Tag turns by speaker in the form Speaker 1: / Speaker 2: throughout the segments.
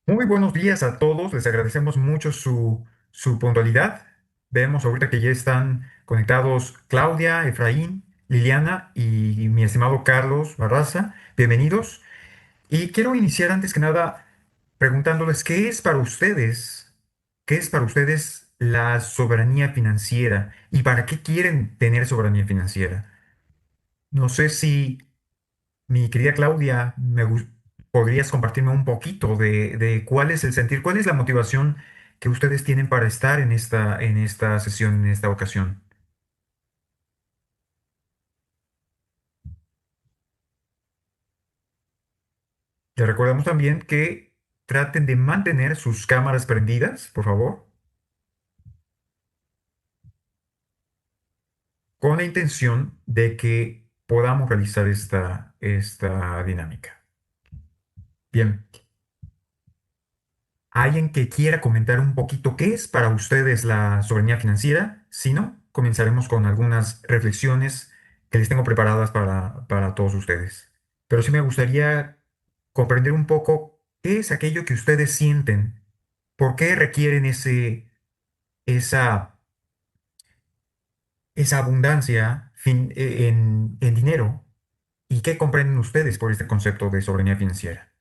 Speaker 1: Muy buenos días a todos, les agradecemos mucho su puntualidad. Vemos ahorita que ya están conectados Claudia, Efraín, Liliana y mi estimado Carlos Barraza. Bienvenidos. Y quiero iniciar antes que nada preguntándoles qué es para ustedes la soberanía financiera y para qué quieren tener soberanía financiera. No sé si mi querida Claudia, ¿podrías compartirme un poquito de cuál es el sentir, cuál es la motivación que ustedes tienen para estar en esta sesión, en esta ocasión? Les recordamos también que traten de mantener sus cámaras prendidas, por favor, con la intención de que podamos realizar esta dinámica. Bien, ¿alguien que quiera comentar un poquito qué es para ustedes la soberanía financiera? Si no, comenzaremos con algunas reflexiones que les tengo preparadas para todos ustedes. Pero sí me gustaría comprender un poco qué es aquello que ustedes sienten, por qué requieren esa, esa abundancia en dinero y qué comprenden ustedes por este concepto de soberanía financiera.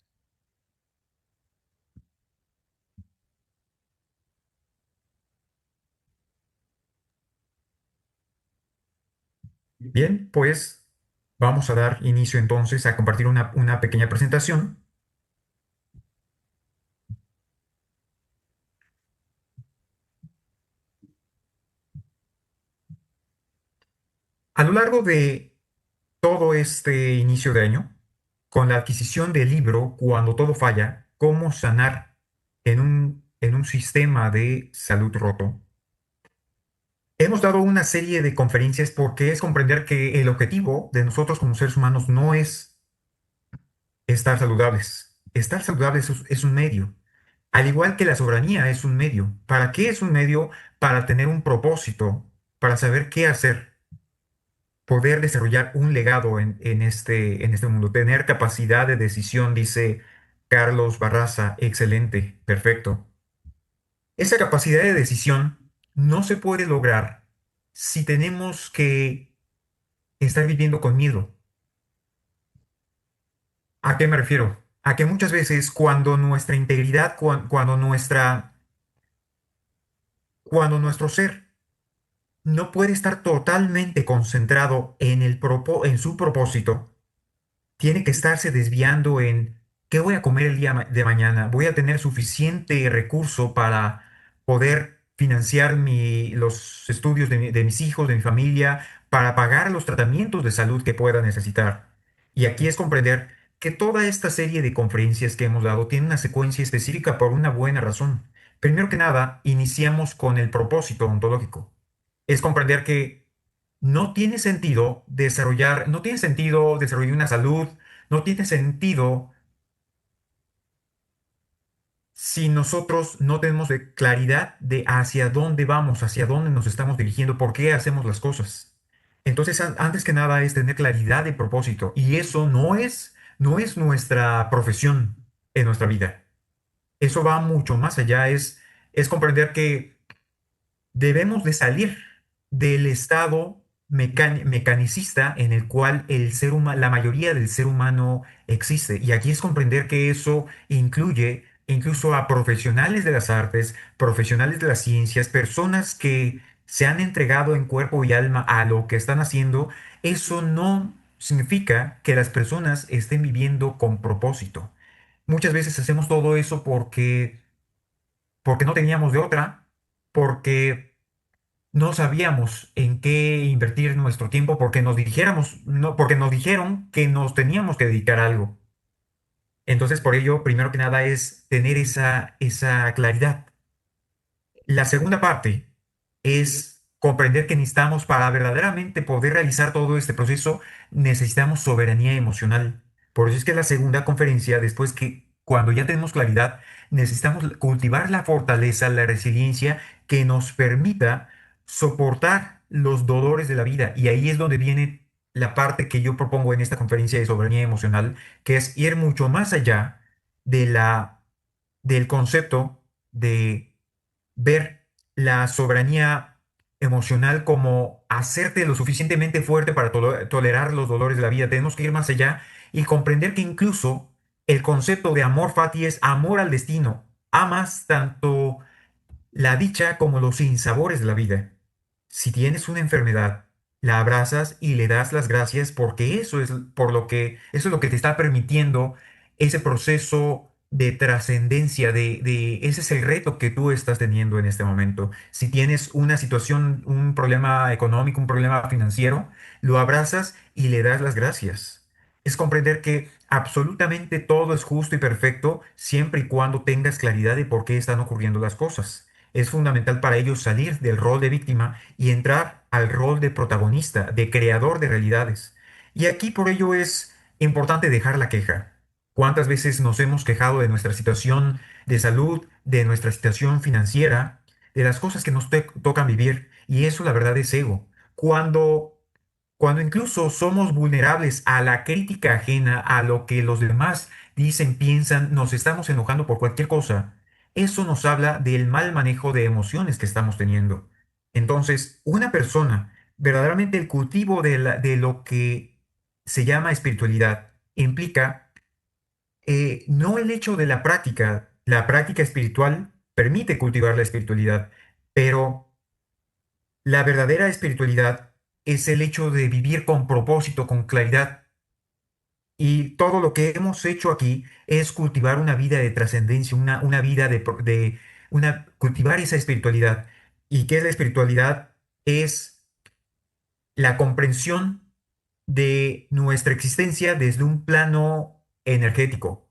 Speaker 1: Bien, pues vamos a dar inicio entonces a compartir una pequeña presentación. A lo largo de todo este inicio de año, con la adquisición del libro Cuando todo falla, cómo sanar en un sistema de salud roto, hemos dado una serie de conferencias porque es comprender que el objetivo de nosotros como seres humanos no es estar saludables. Estar saludables es un medio. Al igual que la soberanía es un medio. ¿Para qué es un medio? Para tener un propósito, para saber qué hacer, poder desarrollar un legado en este mundo, tener capacidad de decisión, dice Carlos Barraza, excelente, perfecto. Esa capacidad de decisión no se puede lograr si tenemos que estar viviendo con miedo. ¿A qué me refiero? A que muchas veces cuando nuestra integridad, cuando nuestro ser no puede estar totalmente concentrado en su propósito, tiene que estarse desviando en qué voy a comer el día de mañana. Voy a tener suficiente recurso para poder financiar los estudios de mis hijos, de mi familia, para pagar los tratamientos de salud que pueda necesitar. Y aquí es comprender que toda esta serie de conferencias que hemos dado tiene una secuencia específica por una buena razón. Primero que nada, iniciamos con el propósito ontológico. Es comprender que no tiene sentido desarrollar una salud, no tiene sentido si nosotros no tenemos claridad de hacia dónde vamos, hacia dónde nos estamos dirigiendo, por qué hacemos las cosas. Entonces, antes que nada es tener claridad de propósito y eso no es nuestra profesión en nuestra vida. Eso va mucho más allá, es comprender que debemos de salir del estado mecanicista en el cual la mayoría del ser humano existe. Y aquí es comprender que eso incluye incluso a profesionales de las artes, profesionales de las ciencias, personas que se han entregado en cuerpo y alma a lo que están haciendo. Eso no significa que las personas estén viviendo con propósito. Muchas veces hacemos todo eso porque no teníamos de otra, porque no sabíamos en qué invertir nuestro tiempo porque no, porque nos dijeron que nos teníamos que dedicar a algo. Entonces, por ello, primero que nada es tener esa claridad. La segunda parte es comprender que necesitamos, para verdaderamente poder realizar todo este proceso, necesitamos soberanía emocional. Por eso es que la segunda conferencia, después que cuando ya tenemos claridad, necesitamos cultivar la fortaleza, la resiliencia que nos permita soportar los dolores de la vida. Y ahí es donde viene la parte que yo propongo en esta conferencia de soberanía emocional, que es ir mucho más allá de la del concepto de ver la soberanía emocional como hacerte lo suficientemente fuerte para tolerar los dolores de la vida. Tenemos que ir más allá y comprender que incluso el concepto de amor fati es amor al destino. Amas tanto la dicha como los sinsabores de la vida. Si tienes una enfermedad, la abrazas y le das las gracias porque eso es lo que te está permitiendo ese proceso de trascendencia, ese es el reto que tú estás teniendo en este momento. Si tienes una situación, un problema económico, un problema financiero, lo abrazas y le das las gracias. Es comprender que absolutamente todo es justo y perfecto siempre y cuando tengas claridad de por qué están ocurriendo las cosas. Es fundamental para ellos salir del rol de víctima y entrar al rol de protagonista, de creador de realidades. Y aquí por ello es importante dejar la queja. ¿Cuántas veces nos hemos quejado de nuestra situación de salud, de nuestra situación financiera, de las cosas que nos tocan vivir? Y eso la verdad es ego. Cuando, cuando incluso somos vulnerables a la crítica ajena, a lo que los demás dicen, piensan, nos estamos enojando por cualquier cosa, eso nos habla del mal manejo de emociones que estamos teniendo. Entonces, una persona, verdaderamente el cultivo de lo que se llama espiritualidad, implica no el hecho de la práctica espiritual permite cultivar la espiritualidad, pero la verdadera espiritualidad es el hecho de vivir con propósito, con claridad. Y todo lo que hemos hecho aquí es cultivar una vida de trascendencia, una vida cultivar esa espiritualidad. ¿Y qué es la espiritualidad? Es la comprensión de nuestra existencia desde un plano energético.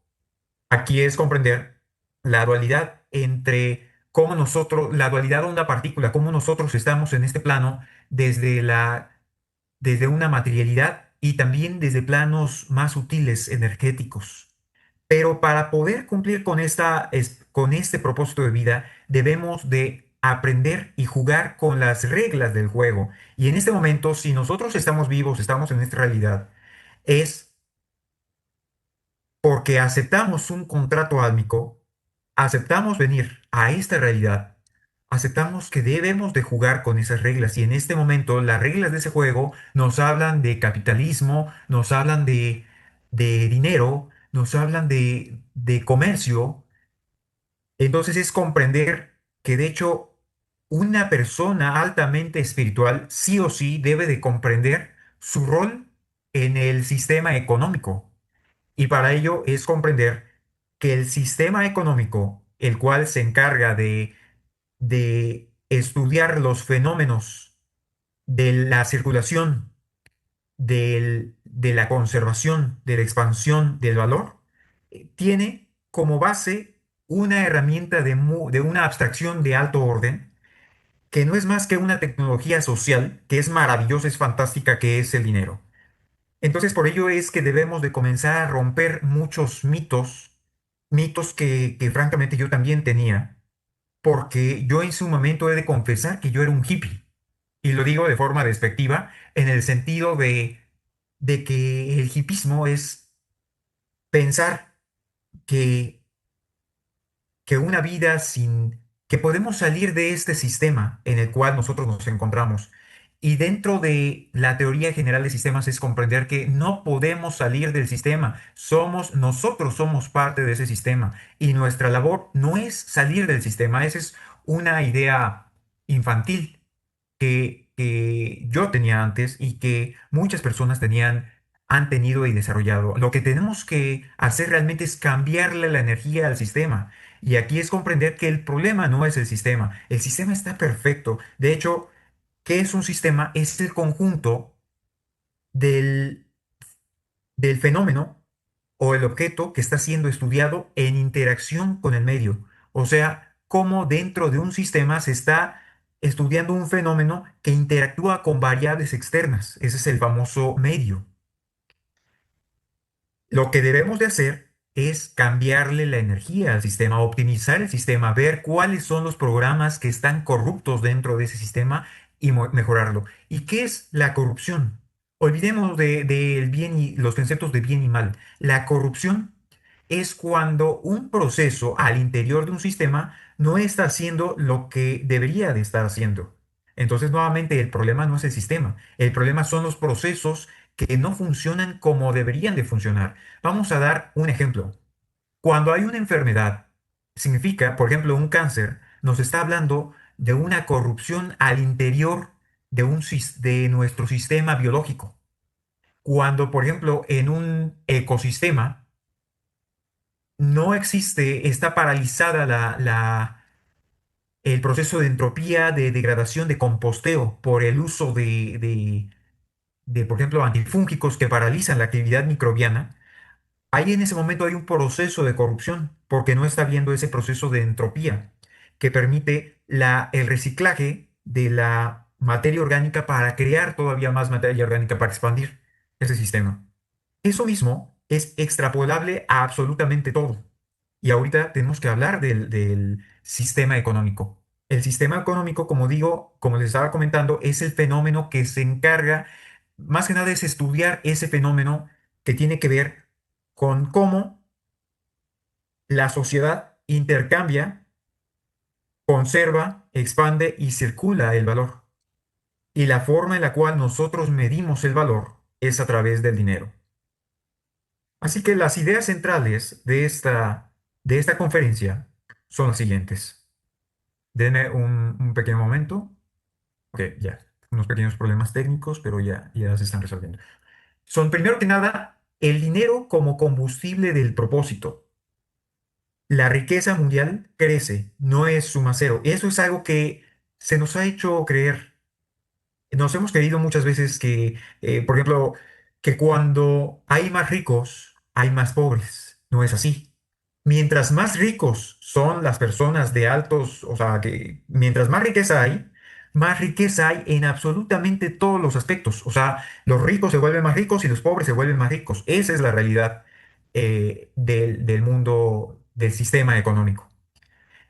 Speaker 1: Aquí es comprender la dualidad entre la dualidad onda-partícula, cómo nosotros estamos en este plano desde desde una materialidad y también desde planos más sutiles, energéticos. Pero para poder cumplir con con este propósito de vida, debemos de aprender y jugar con las reglas del juego. Y en este momento, si nosotros estamos vivos, estamos en esta realidad, es porque aceptamos un contrato álmico, aceptamos venir a esta realidad, aceptamos que debemos de jugar con esas reglas y en este momento las reglas de ese juego nos hablan de capitalismo, nos hablan de dinero, nos hablan de comercio. Entonces es comprender que de hecho una persona altamente espiritual sí o sí debe de comprender su rol en el sistema económico. Y para ello es comprender que el sistema económico, el cual se encarga de estudiar los fenómenos de la circulación, de la conservación, de la expansión del valor, tiene como base una herramienta de una abstracción de alto orden, que no es más que una tecnología social que es maravillosa, es fantástica, que es el dinero. Entonces, por ello es que debemos de comenzar a romper muchos mitos, mitos que francamente yo también tenía, porque yo en su momento he de confesar que yo era un hippie, y lo digo de forma despectiva, en el sentido de que el hippismo es pensar que que una vida que podemos salir de este sistema en el cual nosotros nos encontramos. Y dentro de la teoría general de sistemas es comprender que no podemos salir del sistema, nosotros somos parte de ese sistema y nuestra labor no es salir del sistema, esa es una idea infantil que yo tenía antes y que muchas personas han tenido y desarrollado. Lo que tenemos que hacer realmente es cambiarle la energía al sistema. Y aquí es comprender que el problema no es el sistema está perfecto. De hecho, ¿qué es un sistema? Es el conjunto del, del fenómeno o el objeto que está siendo estudiado en interacción con el medio. O sea, cómo dentro de un sistema se está estudiando un fenómeno que interactúa con variables externas. Ese es el famoso medio. Lo que debemos de hacer es cambiarle la energía al sistema, optimizar el sistema, ver cuáles son los programas que están corruptos dentro de ese sistema y mejorarlo. ¿Y qué es la corrupción? Olvidemos del bien y los conceptos de bien y mal. La corrupción es cuando un proceso al interior de un sistema no está haciendo lo que debería de estar haciendo. Entonces, nuevamente, el problema no es el sistema, el problema son los procesos que no funcionan como deberían de funcionar. Vamos a dar un ejemplo. Cuando hay una enfermedad, significa, por ejemplo, un cáncer, nos está hablando de una corrupción al interior de nuestro sistema biológico. Cuando, por ejemplo, en un ecosistema no existe, está paralizada el proceso de entropía, de degradación, de composteo por el uso por ejemplo, antifúngicos que paralizan la actividad microbiana. Ahí en ese momento hay un proceso de corrupción porque no está habiendo ese proceso de entropía que permite el reciclaje de la materia orgánica para crear todavía más materia orgánica para expandir ese sistema. Eso mismo es extrapolable a absolutamente todo. Y ahorita tenemos que hablar del sistema económico. El sistema económico, como digo, como les estaba comentando, es el fenómeno que se encarga, más que nada es estudiar ese fenómeno que tiene que ver con cómo la sociedad intercambia, conserva, expande y circula el valor. Y la forma en la cual nosotros medimos el valor es a través del dinero. Así que las ideas centrales de esta conferencia son las siguientes. Denme un pequeño momento. Ok, ya. Unos pequeños problemas técnicos, pero ya se están resolviendo. Son, primero que nada, el dinero como combustible del propósito. La riqueza mundial crece, no es suma cero. Eso es algo que se nos ha hecho creer. Nos hemos creído muchas veces que, por ejemplo, que cuando hay más ricos, hay más pobres. No es así. Mientras más ricos son las personas de altos, o sea, que mientras más riqueza hay en absolutamente todos los aspectos. O sea, los ricos se vuelven más ricos y los pobres se vuelven más ricos. Esa es la realidad del mundo, del sistema económico.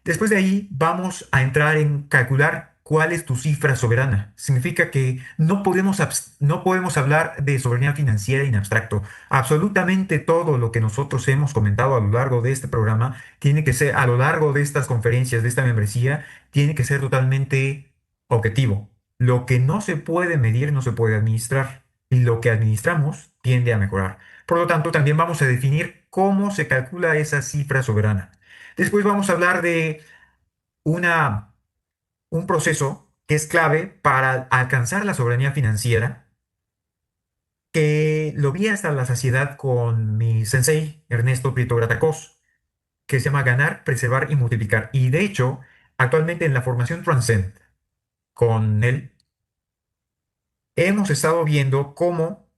Speaker 1: Después de ahí vamos a entrar en calcular cuál es tu cifra soberana. Significa que no podemos hablar de soberanía financiera en abstracto. Absolutamente todo lo que nosotros hemos comentado a lo largo de este programa tiene que ser, a lo largo de estas conferencias, de esta membresía, tiene que ser totalmente objetivo. Lo que no se puede medir no se puede administrar. Y lo que administramos tiende a mejorar. Por lo tanto, también vamos a definir cómo se calcula esa cifra soberana. Después vamos a hablar de una, un proceso que es clave para alcanzar la soberanía financiera, que lo vi hasta la saciedad con mi sensei, Ernesto Prieto Gratacós, que se llama ganar, preservar y multiplicar. Y de hecho, actualmente en la formación Transcend, con él, hemos estado viendo cómo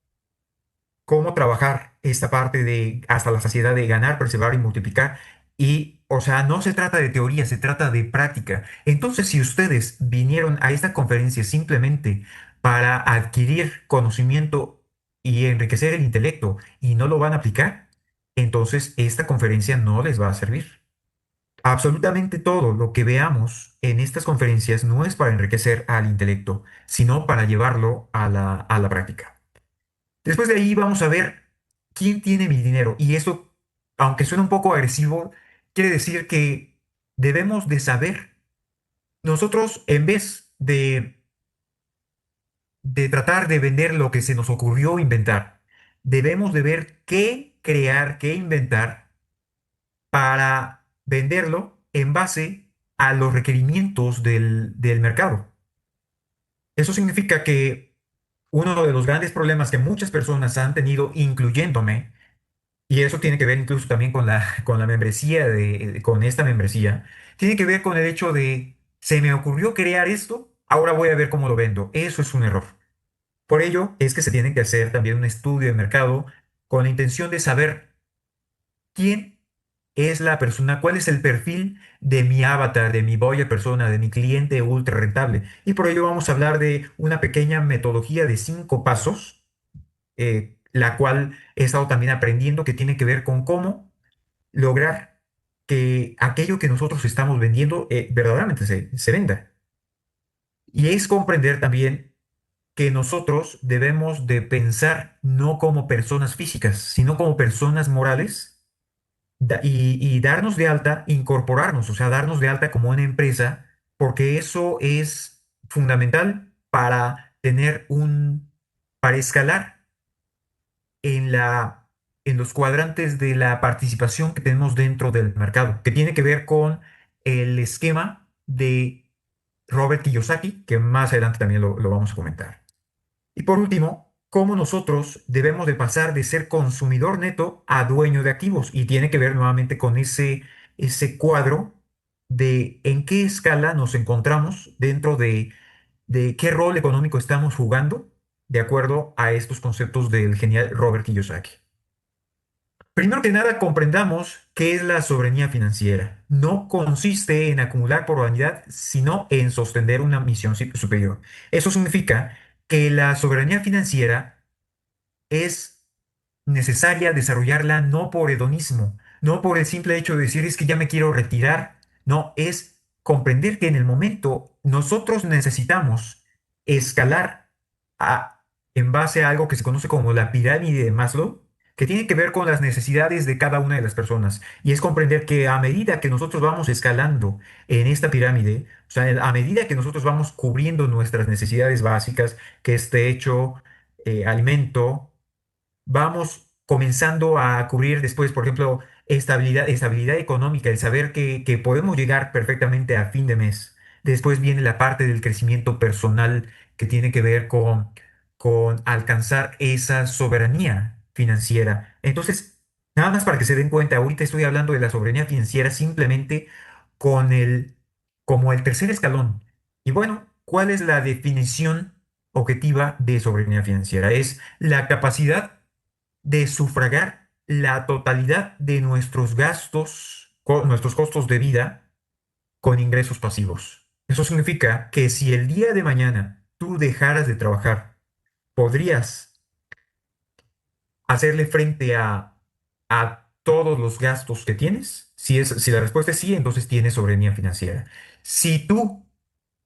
Speaker 1: trabajar esta parte de hasta la saciedad de ganar, preservar y multiplicar. Y, o sea, no se trata de teoría, se trata de práctica. Entonces, si ustedes vinieron a esta conferencia simplemente para adquirir conocimiento y enriquecer el intelecto y no lo van a aplicar, entonces esta conferencia no les va a servir. Absolutamente todo lo que veamos en estas conferencias no es para enriquecer al intelecto, sino para llevarlo a la práctica. Después de ahí vamos a ver quién tiene mi dinero. Y eso, aunque suene un poco agresivo, quiere decir que debemos de saber, nosotros en vez de tratar de vender lo que se nos ocurrió inventar, debemos de ver qué crear, qué inventar para venderlo en base a los requerimientos del mercado. Eso significa que uno de los grandes problemas que muchas personas han tenido, incluyéndome, y eso tiene que ver incluso también con con la membresía, con esta membresía. Tiene que ver con el hecho de, se me ocurrió crear esto, ahora voy a ver cómo lo vendo. Eso es un error. Por ello es que se tiene que hacer también un estudio de mercado con la intención de saber quién es la persona, cuál es el perfil de mi avatar, de mi buyer persona, de mi cliente ultra rentable. Y por ello vamos a hablar de una pequeña metodología de 5 pasos, la cual he estado también aprendiendo que tiene que ver con cómo lograr que aquello que nosotros estamos vendiendo verdaderamente se venda. Y es comprender también que nosotros debemos de pensar no como personas físicas, sino como personas morales y darnos de alta, incorporarnos, o sea, darnos de alta como una empresa, porque eso es fundamental para para escalar en en los cuadrantes de la participación que tenemos dentro del mercado, que tiene que ver con el esquema de Robert Kiyosaki, que más adelante también lo vamos a comentar. Y por último, cómo nosotros debemos de pasar de ser consumidor neto a dueño de activos. Y tiene que ver nuevamente con ese cuadro de en qué escala nos encontramos dentro de qué rol económico estamos jugando de acuerdo a estos conceptos del genial Robert Kiyosaki. Primero que nada, comprendamos qué es la soberanía financiera. No consiste en acumular por vanidad, sino en sostener una misión superior. Eso significa que la soberanía financiera es necesaria desarrollarla no por hedonismo, no por el simple hecho de decir es que ya me quiero retirar, no, es comprender que en el momento nosotros necesitamos escalar a- en base a algo que se conoce como la pirámide de Maslow, que tiene que ver con las necesidades de cada una de las personas. Y es comprender que a medida que nosotros vamos escalando en esta pirámide, o sea, a medida que nosotros vamos cubriendo nuestras necesidades básicas, que es techo, alimento, vamos comenzando a cubrir después, por ejemplo, estabilidad económica, el saber que podemos llegar perfectamente a fin de mes. Después viene la parte del crecimiento personal que tiene que ver con alcanzar esa soberanía financiera. Entonces, nada más para que se den cuenta, ahorita estoy hablando de la soberanía financiera simplemente con como el tercer escalón. Y bueno, ¿cuál es la definición objetiva de soberanía financiera? Es la capacidad de sufragar la totalidad de nuestros gastos, nuestros costos de vida con ingresos pasivos. Eso significa que si el día de mañana tú dejaras de trabajar, podrías hacerle frente a todos los gastos que tienes. Si la respuesta es sí, entonces tienes soberanía financiera. Si tú,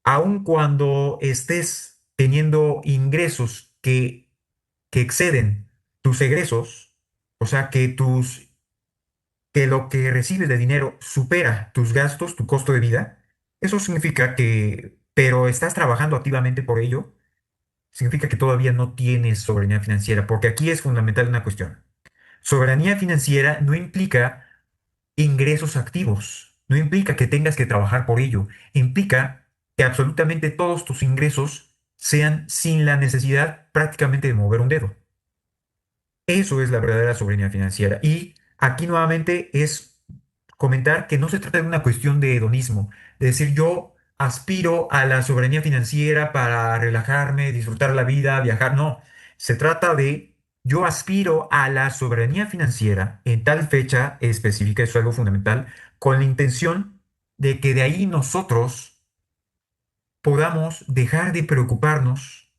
Speaker 1: aun cuando estés teniendo ingresos que exceden tus egresos, o sea, que lo que recibes de dinero supera tus gastos, tu costo de vida, eso significa pero estás trabajando activamente por ello, significa que todavía no tienes soberanía financiera, porque aquí es fundamental una cuestión. Soberanía financiera no implica ingresos activos, no implica que tengas que trabajar por ello, implica que absolutamente todos tus ingresos sean sin la necesidad prácticamente de mover un dedo. Eso es la verdadera soberanía financiera. Y aquí nuevamente es comentar que no se trata de una cuestión de hedonismo, de decir yo aspiro a la soberanía financiera para relajarme, disfrutar la vida, viajar. No, se trata de yo aspiro a la soberanía financiera en tal fecha específica, eso es algo fundamental, con la intención de que de ahí nosotros podamos dejar de preocuparnos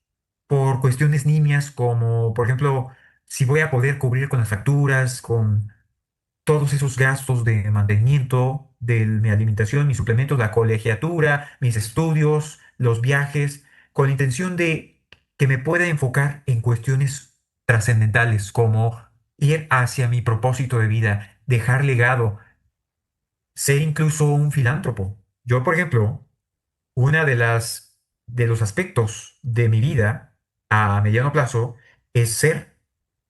Speaker 1: por cuestiones nimias como, por ejemplo, si voy a poder cubrir con las facturas, con todos esos gastos de mantenimiento, de mi alimentación, mis suplementos, la colegiatura, mis estudios, los viajes, con la intención de que me pueda enfocar en cuestiones trascendentales como ir hacia mi propósito de vida, dejar legado, ser incluso un filántropo. Yo, por ejemplo, una de los aspectos de mi vida a mediano plazo es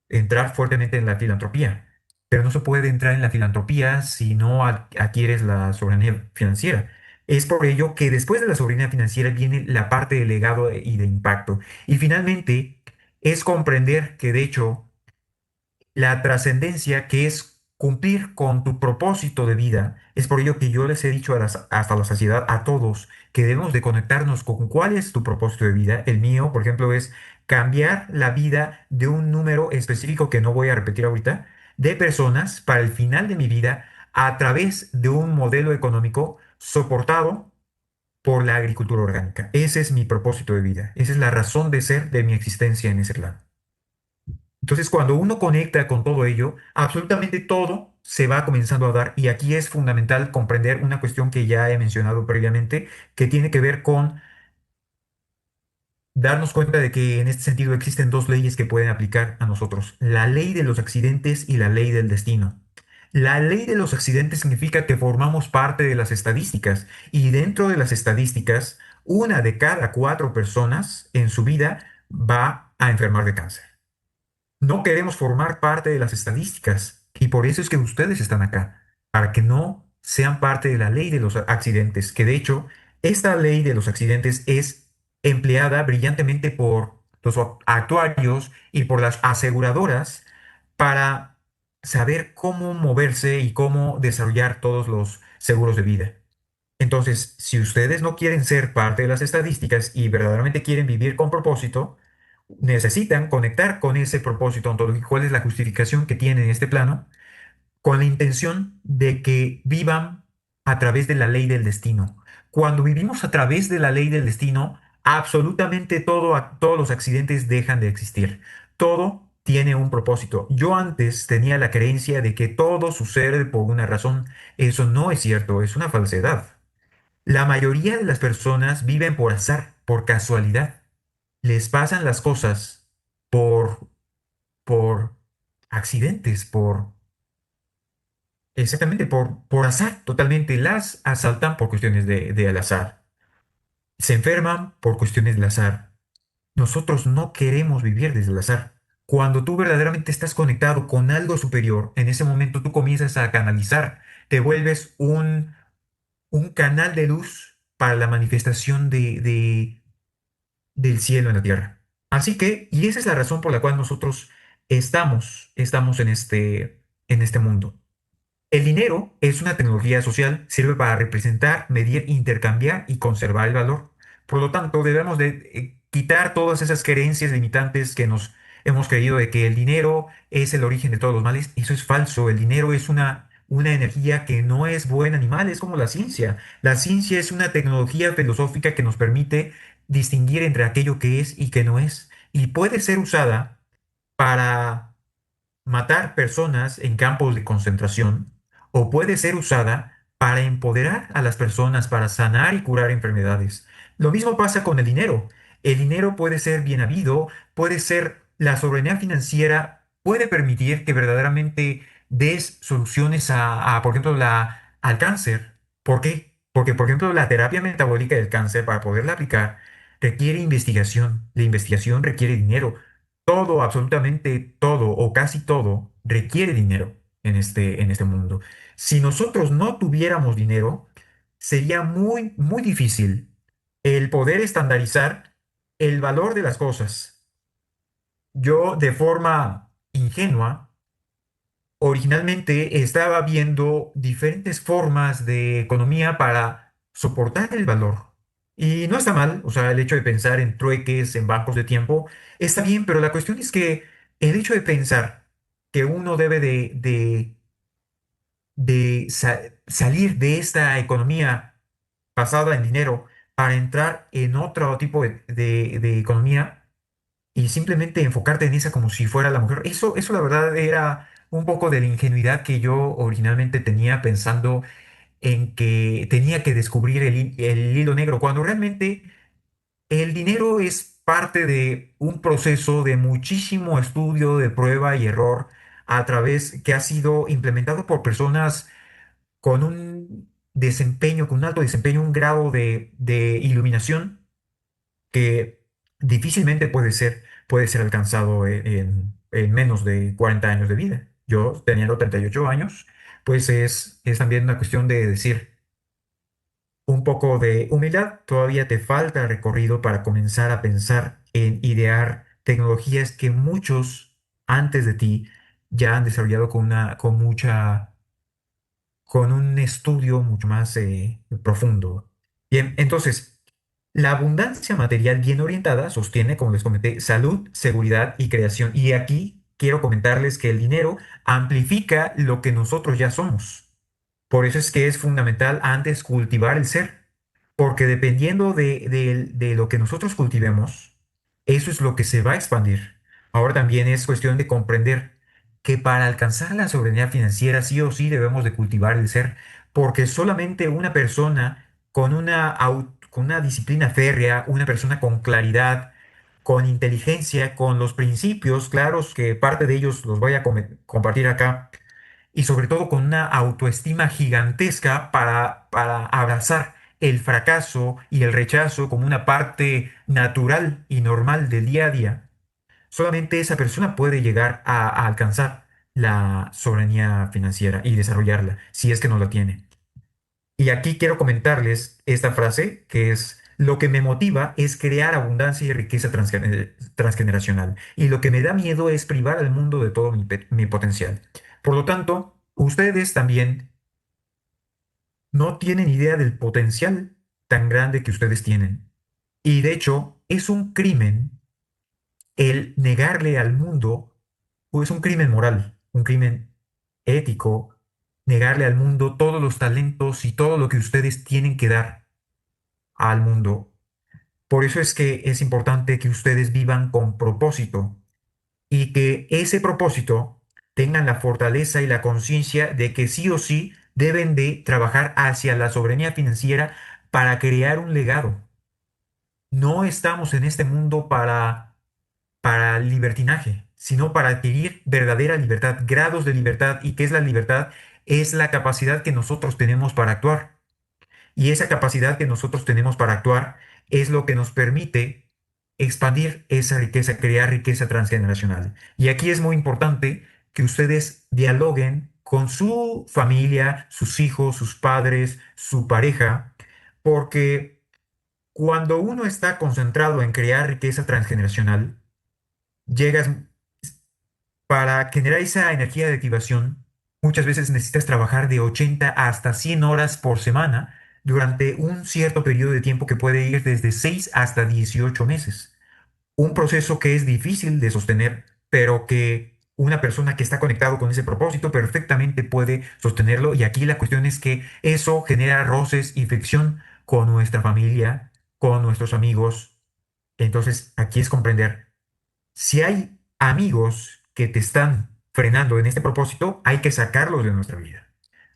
Speaker 1: entrar fuertemente en la filantropía. Pero no se puede entrar en la filantropía si no adquieres la soberanía financiera. Es por ello que después de la soberanía financiera viene la parte de legado y de impacto. Y finalmente es comprender que de hecho la trascendencia, que es cumplir con tu propósito de vida. Es por ello que yo les he dicho hasta la saciedad a todos que debemos de conectarnos con cuál es tu propósito de vida. El mío, por ejemplo, es cambiar la vida de un número específico que no voy a repetir ahorita, de personas para el final de mi vida a través de un modelo económico soportado por la agricultura orgánica. Ese es mi propósito de vida. Esa es la razón de ser de mi existencia en ese plano. Entonces, cuando uno conecta con todo ello, absolutamente todo se va comenzando a dar. Y aquí es fundamental comprender una cuestión que ya he mencionado previamente, que tiene que ver con darnos cuenta de que en este sentido existen dos leyes que pueden aplicar a nosotros, la ley de los accidentes y la ley del destino. La ley de los accidentes significa que formamos parte de las estadísticas y dentro de las estadísticas, una de cada cuatro personas en su vida va a enfermar de cáncer. No queremos formar parte de las estadísticas y por eso es que ustedes están acá, para que no sean parte de la ley de los accidentes, que de hecho, esta ley de los accidentes es empleada brillantemente por los actuarios y por las aseguradoras para saber cómo moverse y cómo desarrollar todos los seguros de vida. Entonces, si ustedes no quieren ser parte de las estadísticas y verdaderamente quieren vivir con propósito, necesitan conectar con ese propósito ontológico. ¿Cuál es la justificación que tienen en este plano? Con la intención de que vivan a través de la ley del destino. Cuando vivimos a través de la ley del destino, absolutamente todos los accidentes dejan de existir. Todo tiene un propósito. Yo antes tenía la creencia de que todo sucede por una razón. Eso no es cierto, es una falsedad. La mayoría de las personas viven por azar, por casualidad. Les pasan las cosas por, por accidentes, exactamente, por azar, totalmente. Las asaltan por cuestiones de al azar. Se enferman por cuestiones del azar. Nosotros no queremos vivir desde el azar. Cuando tú verdaderamente estás conectado con algo superior, en ese momento tú comienzas a canalizar, te vuelves un canal de luz para la manifestación del cielo en la tierra. Así que, y esa es la razón por la cual nosotros estamos en este mundo. El dinero es una tecnología social, sirve para representar, medir, intercambiar y conservar el valor. Por lo tanto, debemos de quitar todas esas creencias limitantes que nos hemos creído de que el dinero es el origen de todos los males. Eso es falso. El dinero es una energía que no es buena ni mala, es como la ciencia. La ciencia es una tecnología filosófica que nos permite distinguir entre aquello que es y que no es. Y puede ser usada para matar personas en campos de concentración o puede ser usada para empoderar a las personas, para sanar y curar enfermedades. Lo mismo pasa con el dinero. El dinero puede ser bien habido, puede ser la soberanía financiera, puede permitir que verdaderamente des soluciones por ejemplo, al cáncer. ¿Por qué? Porque, por ejemplo, la terapia metabólica del cáncer, para poderla aplicar, requiere investigación. La investigación requiere dinero. Todo, absolutamente todo o casi todo requiere dinero en este mundo. Si nosotros no tuviéramos dinero, sería muy, muy difícil el poder estandarizar el valor de las cosas. Yo, de forma ingenua, originalmente estaba viendo diferentes formas de economía para soportar el valor. Y no está mal, o sea, el hecho de pensar en trueques, en bancos de tiempo, está bien, pero la cuestión es que el hecho de pensar que uno debe salir de esta economía basada en dinero para entrar en otro tipo de economía, y simplemente enfocarte en esa como si fuera la mujer. Eso la verdad era un poco de la ingenuidad que yo originalmente tenía pensando en que tenía que descubrir el hilo negro, cuando realmente el dinero es parte de un proceso de muchísimo estudio, de prueba y error, a través que ha sido implementado por personas con un desempeño, con un alto desempeño, un grado de iluminación que difícilmente puede ser alcanzado en menos de 40 años de vida. Yo, teniendo 38 años, pues es también una cuestión de decir un poco de humildad. Todavía te falta recorrido para comenzar a pensar en idear tecnologías que muchos antes de ti ya han desarrollado con un estudio mucho más profundo. Bien, entonces, la abundancia material bien orientada sostiene, como les comenté, salud, seguridad y creación. Y aquí quiero comentarles que el dinero amplifica lo que nosotros ya somos. Por eso es que es fundamental antes cultivar el ser, porque dependiendo de lo que nosotros cultivemos, eso es lo que se va a expandir. Ahora también es cuestión de comprender que para alcanzar la soberanía financiera sí o sí debemos de cultivar el ser, porque solamente una persona con una disciplina férrea, una persona con claridad, con inteligencia, con los principios claros, que parte de ellos los voy a compartir acá, y sobre todo con una autoestima gigantesca para abrazar el fracaso y el rechazo como una parte natural y normal del día a día, solamente esa persona puede llegar a alcanzar la soberanía financiera y desarrollarla, si es que no la tiene. Y aquí quiero comentarles esta frase que es, lo que me motiva es crear abundancia y riqueza transgeneracional. Y lo que me da miedo es privar al mundo de todo mi potencial. Por lo tanto, ustedes también no tienen idea del potencial tan grande que ustedes tienen. Y de hecho, es un crimen el negarle al mundo, o es un crimen moral, un crimen ético, negarle al mundo todos los talentos y todo lo que ustedes tienen que dar al mundo. Por eso es que es importante que ustedes vivan con propósito y que ese propósito tengan la fortaleza y la conciencia de que sí o sí deben de trabajar hacia la soberanía financiera para crear un legado. No estamos en este mundo para libertinaje, sino para adquirir verdadera libertad, grados de libertad. ¿Y qué es la libertad? Es la capacidad que nosotros tenemos para actuar. Y esa capacidad que nosotros tenemos para actuar es lo que nos permite expandir esa riqueza, crear riqueza transgeneracional. Y aquí es muy importante que ustedes dialoguen con su familia, sus hijos, sus padres, su pareja, porque cuando uno está concentrado en crear riqueza transgeneracional, llegas para generar esa energía de activación, muchas veces necesitas trabajar de 80 hasta 100 horas por semana durante un cierto periodo de tiempo que puede ir desde 6 hasta 18 meses. Un proceso que es difícil de sostener, pero que una persona que está conectado con ese propósito perfectamente puede sostenerlo. Y aquí la cuestión es que eso genera roces y fricción con nuestra familia, con nuestros amigos. Entonces, aquí es comprender. Si hay amigos que te están frenando en este propósito, hay que sacarlos de nuestra vida.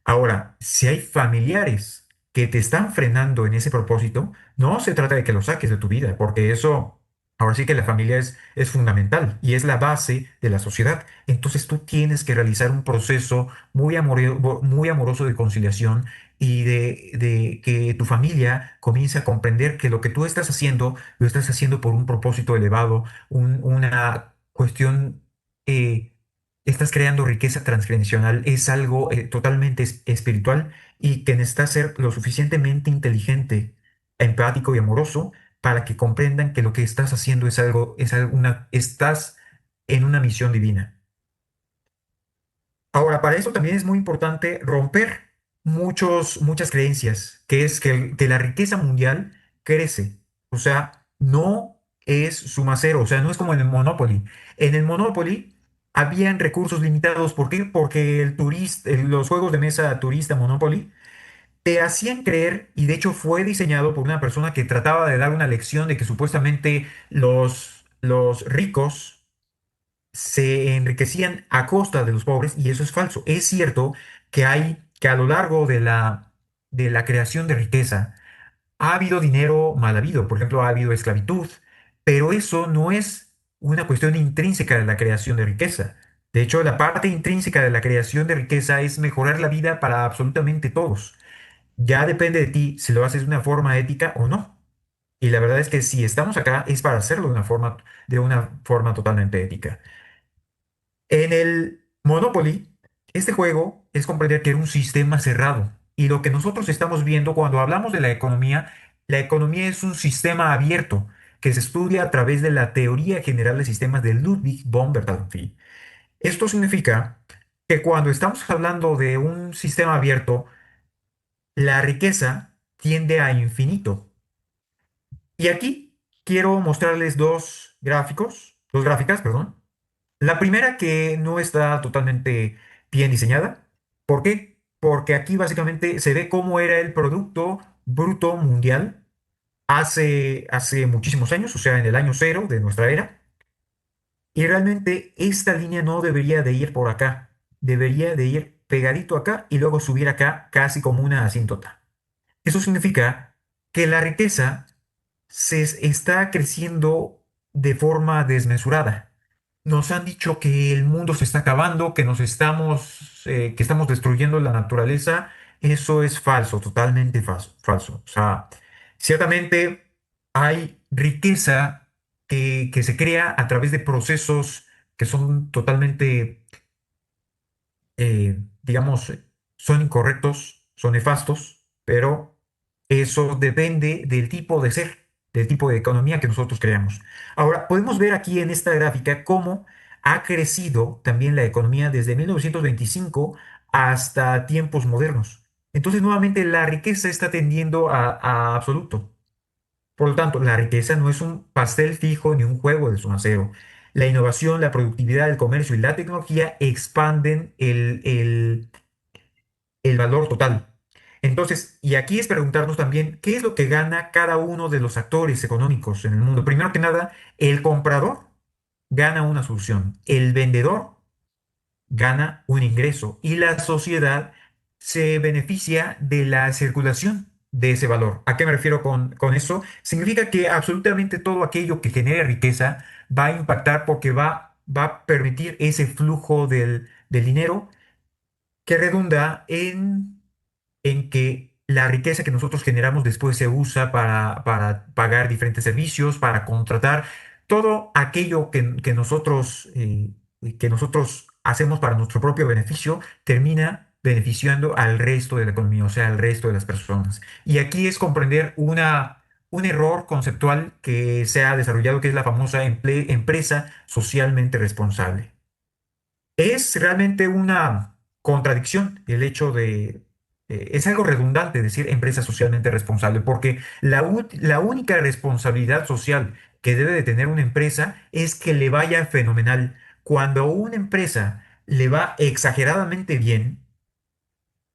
Speaker 1: Ahora, si hay familiares que te están frenando en ese propósito, no se trata de que los saques de tu vida, porque eso, ahora sí que la familia es fundamental y es la base de la sociedad. Entonces tú tienes que realizar un proceso muy amoroso de conciliación y de que tu familia comience a comprender que lo que tú estás haciendo, lo estás haciendo por un propósito elevado, una cuestión, estás creando riqueza transgeneracional, es algo totalmente espiritual y que necesitas ser lo suficientemente inteligente, empático y amoroso para que comprendan que lo que estás haciendo estás en una misión divina. Ahora, para eso también es muy importante romper muchas creencias, que es que la riqueza mundial crece. O sea, no es suma cero, o sea, no es como en el Monopoly. En el Monopoly habían recursos limitados. ¿Por qué? Porque los juegos de mesa turista Monopoly te hacían creer, y de hecho fue diseñado por una persona que trataba de dar una lección de que supuestamente los ricos se enriquecían a costa de los pobres, y eso es falso. Es cierto que a lo largo de la creación de riqueza ha habido dinero mal habido, por ejemplo, ha habido esclavitud, pero eso no es una cuestión intrínseca de la creación de riqueza. De hecho, la parte intrínseca de la creación de riqueza es mejorar la vida para absolutamente todos. Ya depende de ti si lo haces de una forma ética o no. Y la verdad es que si estamos acá es para hacerlo de una forma totalmente ética. En el Monopoly, este juego es comprender que era un sistema cerrado. Y lo que nosotros estamos viendo cuando hablamos de la economía es un sistema abierto que se estudia a través de la teoría general de sistemas de Ludwig von Bertalanffy. Esto significa que cuando estamos hablando de un sistema abierto, la riqueza tiende a infinito. Y aquí quiero mostrarles dos gráficas, perdón. La primera que no está totalmente bien diseñada. ¿Por qué? Porque aquí básicamente se ve cómo era el Producto Bruto Mundial hace muchísimos años, o sea, en el año cero de nuestra era. Y realmente esta línea no debería de ir por acá. Debería de ir pegadito acá y luego subir acá casi como una asíntota. Eso significa que la riqueza está creciendo de forma desmesurada. Nos han dicho que el mundo se está acabando, que estamos destruyendo la naturaleza. Eso es falso, totalmente falso, falso. O sea, ciertamente hay riqueza que se crea a través de procesos que son totalmente, digamos, son incorrectos, son nefastos, pero eso depende del tipo de ser, del tipo de economía que nosotros creamos. Ahora, podemos ver aquí en esta gráfica cómo ha crecido también la economía desde 1925 hasta tiempos modernos. Entonces, nuevamente, la riqueza está tendiendo a absoluto. Por lo tanto, la riqueza no es un pastel fijo ni un juego de suma cero. La innovación, la productividad, el comercio y la tecnología expanden el valor total. Entonces, y aquí es preguntarnos también, ¿qué es lo que gana cada uno de los actores económicos en el mundo? Primero que nada, el comprador gana una solución, el vendedor gana un ingreso y la sociedad se beneficia de la circulación de ese valor. ¿A qué me refiero con eso? Significa que absolutamente todo aquello que genere riqueza va a impactar porque va a permitir ese flujo del dinero que redunda en que la riqueza que nosotros generamos después se usa para pagar diferentes servicios, para contratar todo aquello que nosotros hacemos para nuestro propio beneficio, termina beneficiando al resto de la economía, o sea, al resto de las personas. Y aquí es comprender un error conceptual que se ha desarrollado, que es la famosa empresa socialmente responsable. Es realmente una contradicción el hecho es algo redundante decir empresa socialmente responsable, porque la única responsabilidad social que debe de tener una empresa es que le vaya fenomenal. Cuando a una empresa le va exageradamente bien,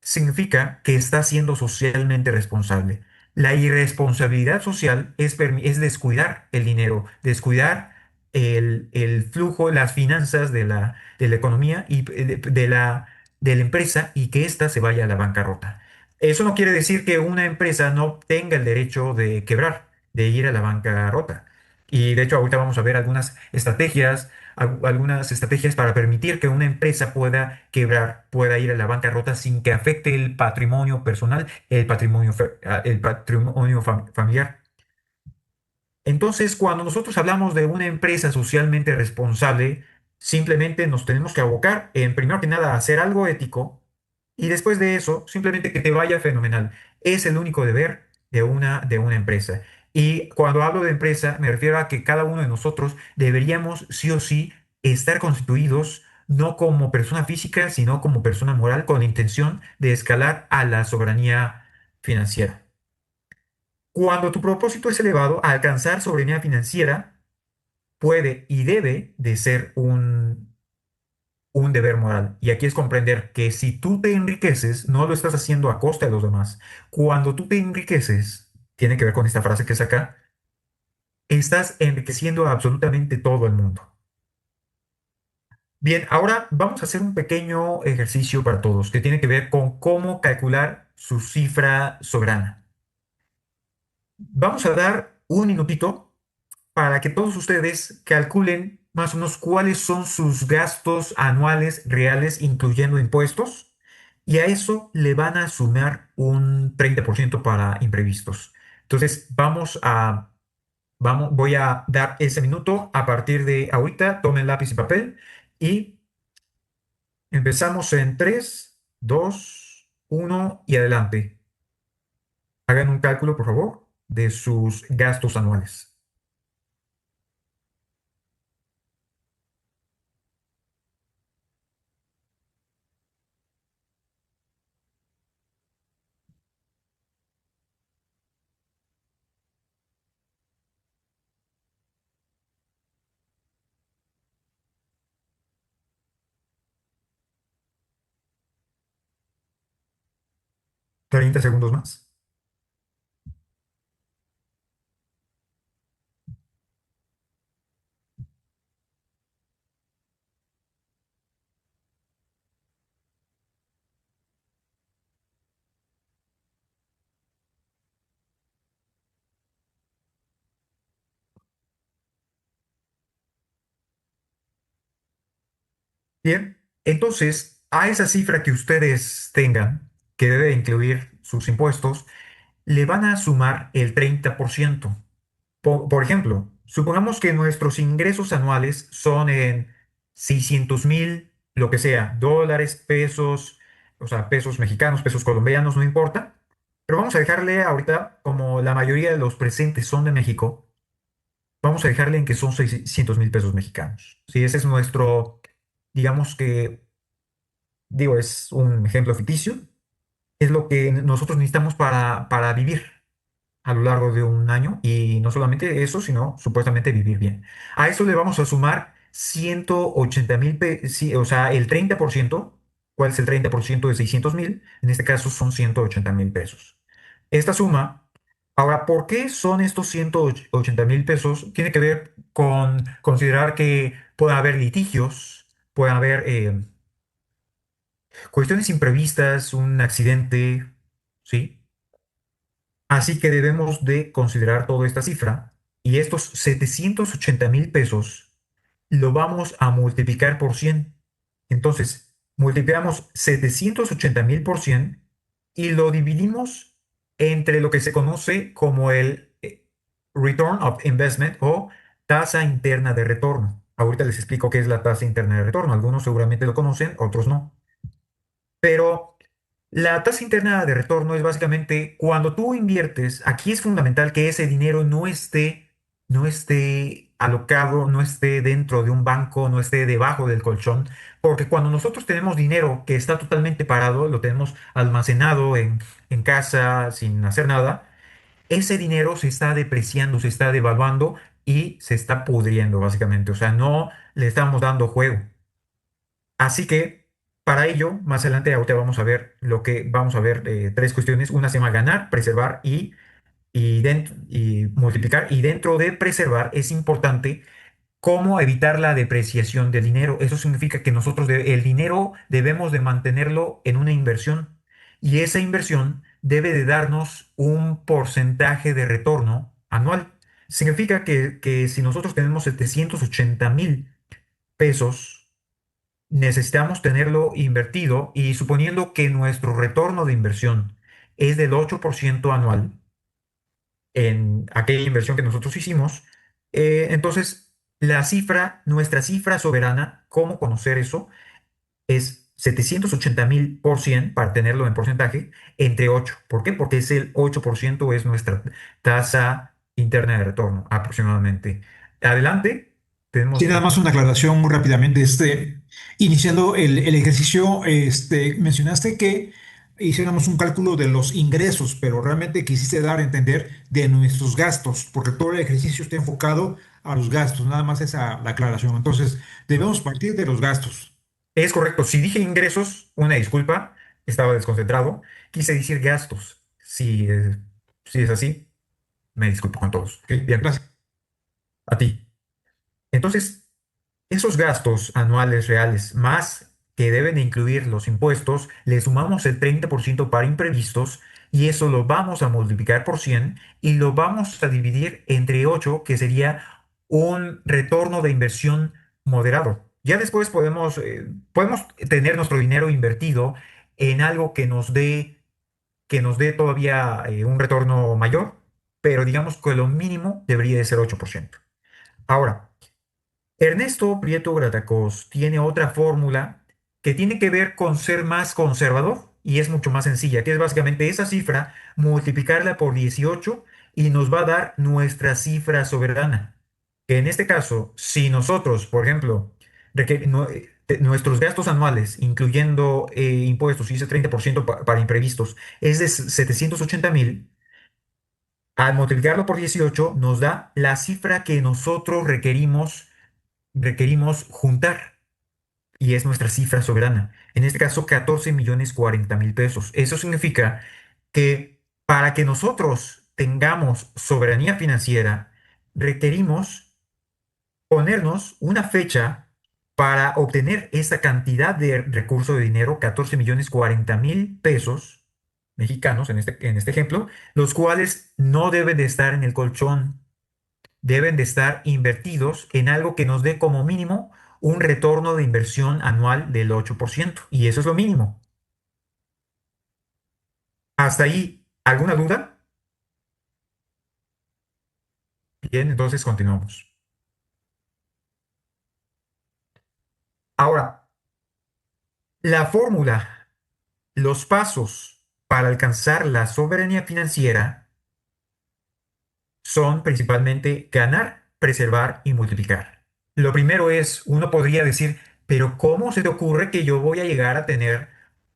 Speaker 1: significa que está siendo socialmente responsable. La irresponsabilidad social es descuidar el dinero, descuidar el flujo, las finanzas de la economía y de la empresa y que ésta se vaya a la bancarrota. Eso no quiere decir que una empresa no tenga el derecho de quebrar, de ir a la bancarrota. Y de hecho ahorita vamos a ver algunas estrategias para permitir que una empresa pueda quebrar, pueda ir a la bancarrota sin que afecte el patrimonio personal, el patrimonio familiar. Entonces, cuando nosotros hablamos de una empresa socialmente responsable, simplemente nos tenemos que abocar en, primero que nada, a hacer algo ético y después de eso, simplemente que te vaya fenomenal. Es el único deber de una empresa. Y cuando hablo de empresa, me refiero a que cada uno de nosotros deberíamos sí o sí estar constituidos no como persona física, sino como persona moral con la intención de escalar a la soberanía financiera. Cuando tu propósito es elevado, alcanzar soberanía financiera puede y debe de ser un deber moral. Y aquí es comprender que si tú te enriqueces, no lo estás haciendo a costa de los demás. Cuando tú te enriqueces, tiene que ver con esta frase que es acá, estás enriqueciendo a absolutamente todo el mundo. Bien, ahora vamos a hacer un pequeño ejercicio para todos que tiene que ver con cómo calcular su cifra soberana. Vamos a dar un minutito para que todos ustedes calculen más o menos cuáles son sus gastos anuales reales, incluyendo impuestos, y a eso le van a sumar un 30% para imprevistos. Entonces, voy a dar ese minuto a partir de ahorita. Tomen lápiz y papel y empezamos en 3, 2, 1 y adelante. Hagan un cálculo, por favor, de sus gastos anuales. 30 segundos más. Bien, entonces a esa cifra que ustedes tengan, que debe incluir sus impuestos, le van a sumar el 30%. Por ejemplo, supongamos que nuestros ingresos anuales son en 600,000, lo que sea, dólares, pesos, o sea, pesos mexicanos, pesos colombianos, no importa. Pero vamos a dejarle ahorita, como la mayoría de los presentes son de México, vamos a dejarle en que son 600,000 pesos mexicanos. Si ese es nuestro, digamos que, digo, es un ejemplo ficticio, es lo que nosotros necesitamos para vivir a lo largo de un año y no solamente eso, sino supuestamente vivir bien. A eso le vamos a sumar 180,000, sí, o sea, el 30%. ¿Cuál es el 30% de 600,000? En este caso son 180,000 pesos. Esta suma, ahora, ¿por qué son estos 180,000 pesos? Tiene que ver con considerar que puede haber litigios, puede haber cuestiones imprevistas, un accidente, ¿sí? Así que debemos de considerar toda esta cifra y estos 780,000 pesos lo vamos a multiplicar por 100. Entonces, multiplicamos 780,000 por 100 y lo dividimos entre lo que se conoce como el Return of Investment o tasa interna de retorno. Ahorita les explico qué es la tasa interna de retorno. Algunos seguramente lo conocen, otros no. Pero la tasa interna de retorno es básicamente cuando tú inviertes, aquí es fundamental que ese dinero no esté alocado, no esté dentro de un banco, no esté debajo del colchón, porque cuando nosotros tenemos dinero que está totalmente parado, lo tenemos almacenado en casa sin hacer nada, ese dinero se está depreciando, se está devaluando y se está pudriendo básicamente. O sea, no le estamos dando juego. Así que para ello, más adelante ahorita vamos a ver vamos a ver tres cuestiones. Una se llama ganar, preservar y multiplicar. Y dentro de preservar es importante cómo evitar la depreciación del dinero. Eso significa que nosotros el dinero debemos de mantenerlo en una inversión y esa inversión debe de darnos un porcentaje de retorno anual. Significa que si nosotros tenemos 780,000 pesos, necesitamos tenerlo invertido y suponiendo que nuestro retorno de inversión es del 8% anual en aquella inversión que nosotros hicimos, entonces nuestra cifra soberana, ¿cómo conocer eso? Es 780,000 por 100 para tenerlo en porcentaje entre 8. ¿Por qué? Porque es el 8% es nuestra tasa interna de retorno aproximadamente. Adelante,
Speaker 2: Sí,
Speaker 1: tenemos
Speaker 2: nada más
Speaker 1: aquí.
Speaker 2: una aclaración muy rápidamente. Iniciando el ejercicio, mencionaste que hiciéramos un cálculo de los ingresos, pero realmente quisiste dar a entender de nuestros gastos, porque todo el ejercicio está enfocado a los gastos, nada más esa la aclaración. Entonces, debemos partir de los gastos.
Speaker 1: Es correcto. Si dije ingresos, una disculpa, estaba desconcentrado. Quise decir gastos. Si es así, me disculpo con todos.
Speaker 2: Ok,
Speaker 1: Bien,
Speaker 2: gracias.
Speaker 1: a ti. Entonces, esos gastos anuales reales más que deben de incluir los impuestos, le sumamos el 30% para imprevistos y eso lo vamos a multiplicar por 100 y lo vamos a dividir entre 8, que sería un retorno de inversión moderado. Ya después podemos tener nuestro dinero invertido en algo que nos dé todavía un retorno mayor, pero digamos que lo mínimo debería de ser 8%. Ahora, Ernesto Prieto Gratacos tiene otra fórmula que tiene que ver con ser más conservador y es mucho más sencilla, que es básicamente esa cifra, multiplicarla por 18 y nos va a dar nuestra cifra soberana. Que en este caso, si nosotros, por ejemplo, nuestros gastos anuales, incluyendo impuestos y ese 30% para imprevistos, es de 780,000, al multiplicarlo por 18 nos da la cifra que nosotros requerimos juntar y es nuestra cifra soberana. En este caso, 14,040,000 pesos. Eso significa que para que nosotros tengamos soberanía financiera, requerimos ponernos una fecha para obtener esta cantidad de recurso de dinero, 14,040,000 pesos mexicanos en este ejemplo, los cuales no deben de estar en el colchón, deben de estar invertidos en algo que nos dé como mínimo un retorno de inversión anual del 8%. Y eso es lo mínimo. ¿Hasta ahí alguna duda? Bien, entonces continuamos. Ahora, la fórmula, los pasos para alcanzar la soberanía financiera son principalmente ganar, preservar y multiplicar. Lo primero es, uno podría decir, pero ¿cómo se te ocurre que yo voy a llegar a tener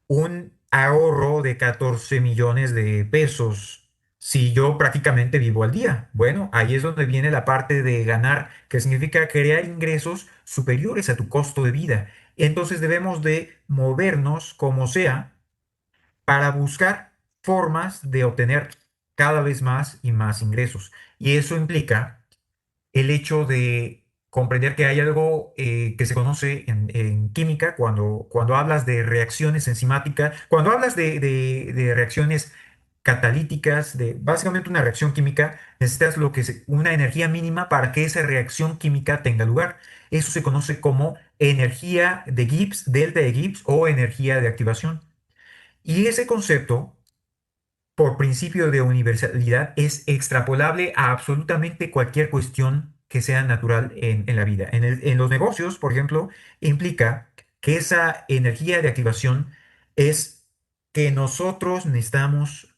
Speaker 1: un ahorro de 14 millones de pesos si yo prácticamente vivo al día? Bueno, ahí es donde viene la parte de ganar, que significa crear ingresos superiores a tu costo de vida. Entonces debemos de movernos como sea para buscar formas de obtener cada vez más y más ingresos. Y eso implica el hecho de comprender que hay algo que se conoce en química cuando hablas de reacciones enzimáticas, cuando hablas de reacciones catalíticas, de básicamente una reacción química, necesitas una energía mínima para que esa reacción química tenga lugar. Eso se conoce como energía de Gibbs, delta de Gibbs o energía de activación. Y ese concepto por principio de universalidad, es extrapolable a absolutamente cualquier cuestión que sea natural en la vida. En los negocios, por ejemplo, implica que esa energía de activación es que nosotros necesitamos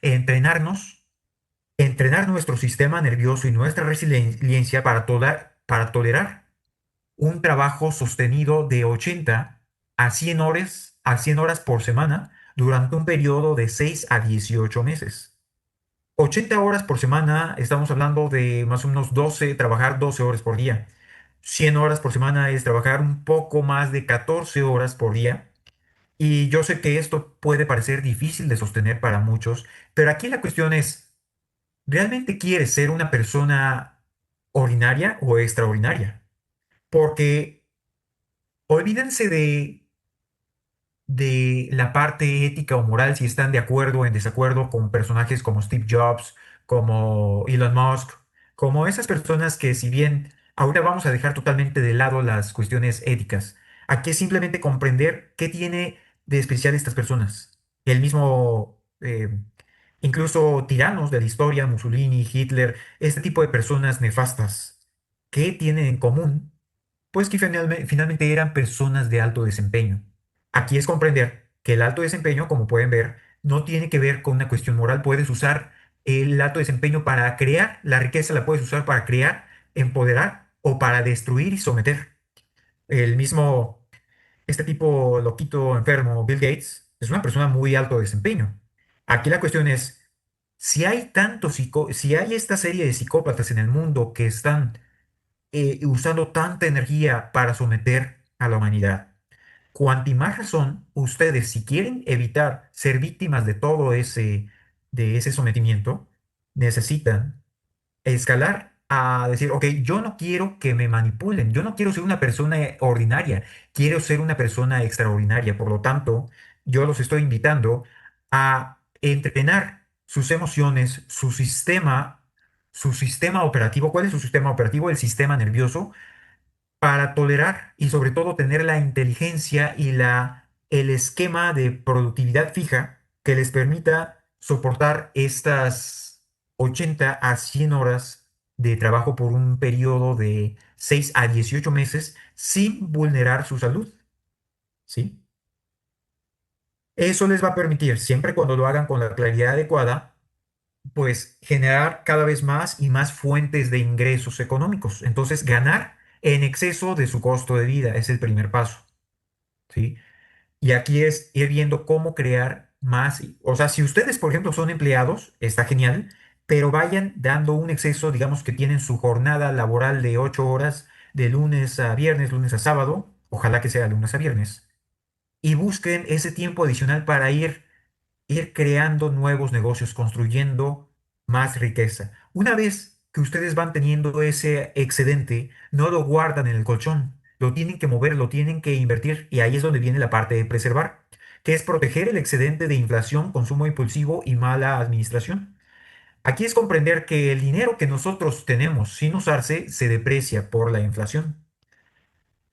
Speaker 1: entrenarnos, entrenar nuestro sistema nervioso y nuestra resiliencia para tolerar un trabajo sostenido de 80 a 100 horas por semana durante un periodo de 6 a 18 meses. 80 horas por semana, estamos hablando de más o menos trabajar 12 horas por día. 100 horas por semana es trabajar un poco más de 14 horas por día. Y yo sé que esto puede parecer difícil de sostener para muchos, pero aquí la cuestión es, ¿realmente quieres ser una persona ordinaria o extraordinaria? Porque olvídense de la parte ética o moral si están de acuerdo o en desacuerdo con personajes como Steve Jobs, como Elon Musk, como esas personas que si bien ahora vamos a dejar totalmente de lado las cuestiones éticas, aquí es simplemente comprender qué tiene de especial estas personas. El mismo, incluso tiranos de la historia, Mussolini, Hitler, este tipo de personas nefastas, ¿qué tienen en común? Pues que finalmente eran personas de alto desempeño. Aquí es comprender que el alto desempeño, como pueden ver, no tiene que ver con una cuestión moral. Puedes usar el alto desempeño para crear, la riqueza la puedes usar para crear, empoderar o para destruir y someter. El mismo, este tipo loquito enfermo, Bill Gates, es una persona muy alto desempeño. Aquí la cuestión es, si hay esta serie de psicópatas en el mundo que están usando tanta energía para someter a la humanidad. Cuanti más razón, ustedes, si quieren evitar ser víctimas de ese sometimiento, necesitan escalar a decir, ok, yo no quiero que me manipulen, yo no quiero ser una persona ordinaria, quiero ser una persona extraordinaria. Por lo tanto, yo los estoy invitando a entrenar sus emociones, su sistema operativo. ¿Cuál es su sistema operativo? El sistema nervioso para tolerar y sobre todo tener la inteligencia y el esquema de productividad fija que les permita soportar estas 80 a 100 horas de trabajo por un periodo de 6 a 18 meses sin vulnerar su salud, ¿sí? Eso les va a permitir, siempre cuando lo hagan con la claridad adecuada, pues generar cada vez más y más fuentes de ingresos económicos. Entonces, ganar en exceso de su costo de vida es el primer paso, ¿sí? Y aquí es ir viendo cómo crear más. O sea, si ustedes, por ejemplo, son empleados, está genial, pero vayan dando un exceso, digamos que tienen su jornada laboral de 8 horas de lunes a viernes, lunes a sábado, ojalá que sea lunes a viernes, y busquen ese tiempo adicional para ir creando nuevos negocios, construyendo más riqueza. Una vez que ustedes van teniendo ese excedente, no lo guardan en el colchón, lo tienen que mover, lo tienen que invertir y ahí es donde viene la parte de preservar, que es proteger el excedente de inflación, consumo impulsivo y mala administración. Aquí es comprender que el dinero que nosotros tenemos sin usarse se deprecia por la inflación.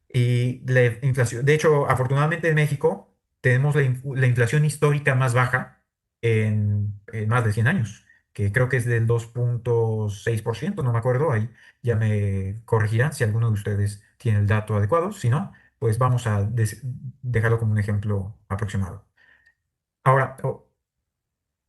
Speaker 1: Y la inflación, de hecho, afortunadamente en México tenemos la inflación histórica más baja en más de 100 años, que creo que es del 2,6%, no me acuerdo, ahí ya me corregirán si alguno de ustedes tiene el dato adecuado, si no, pues vamos a dejarlo como un ejemplo aproximado. Ahora, o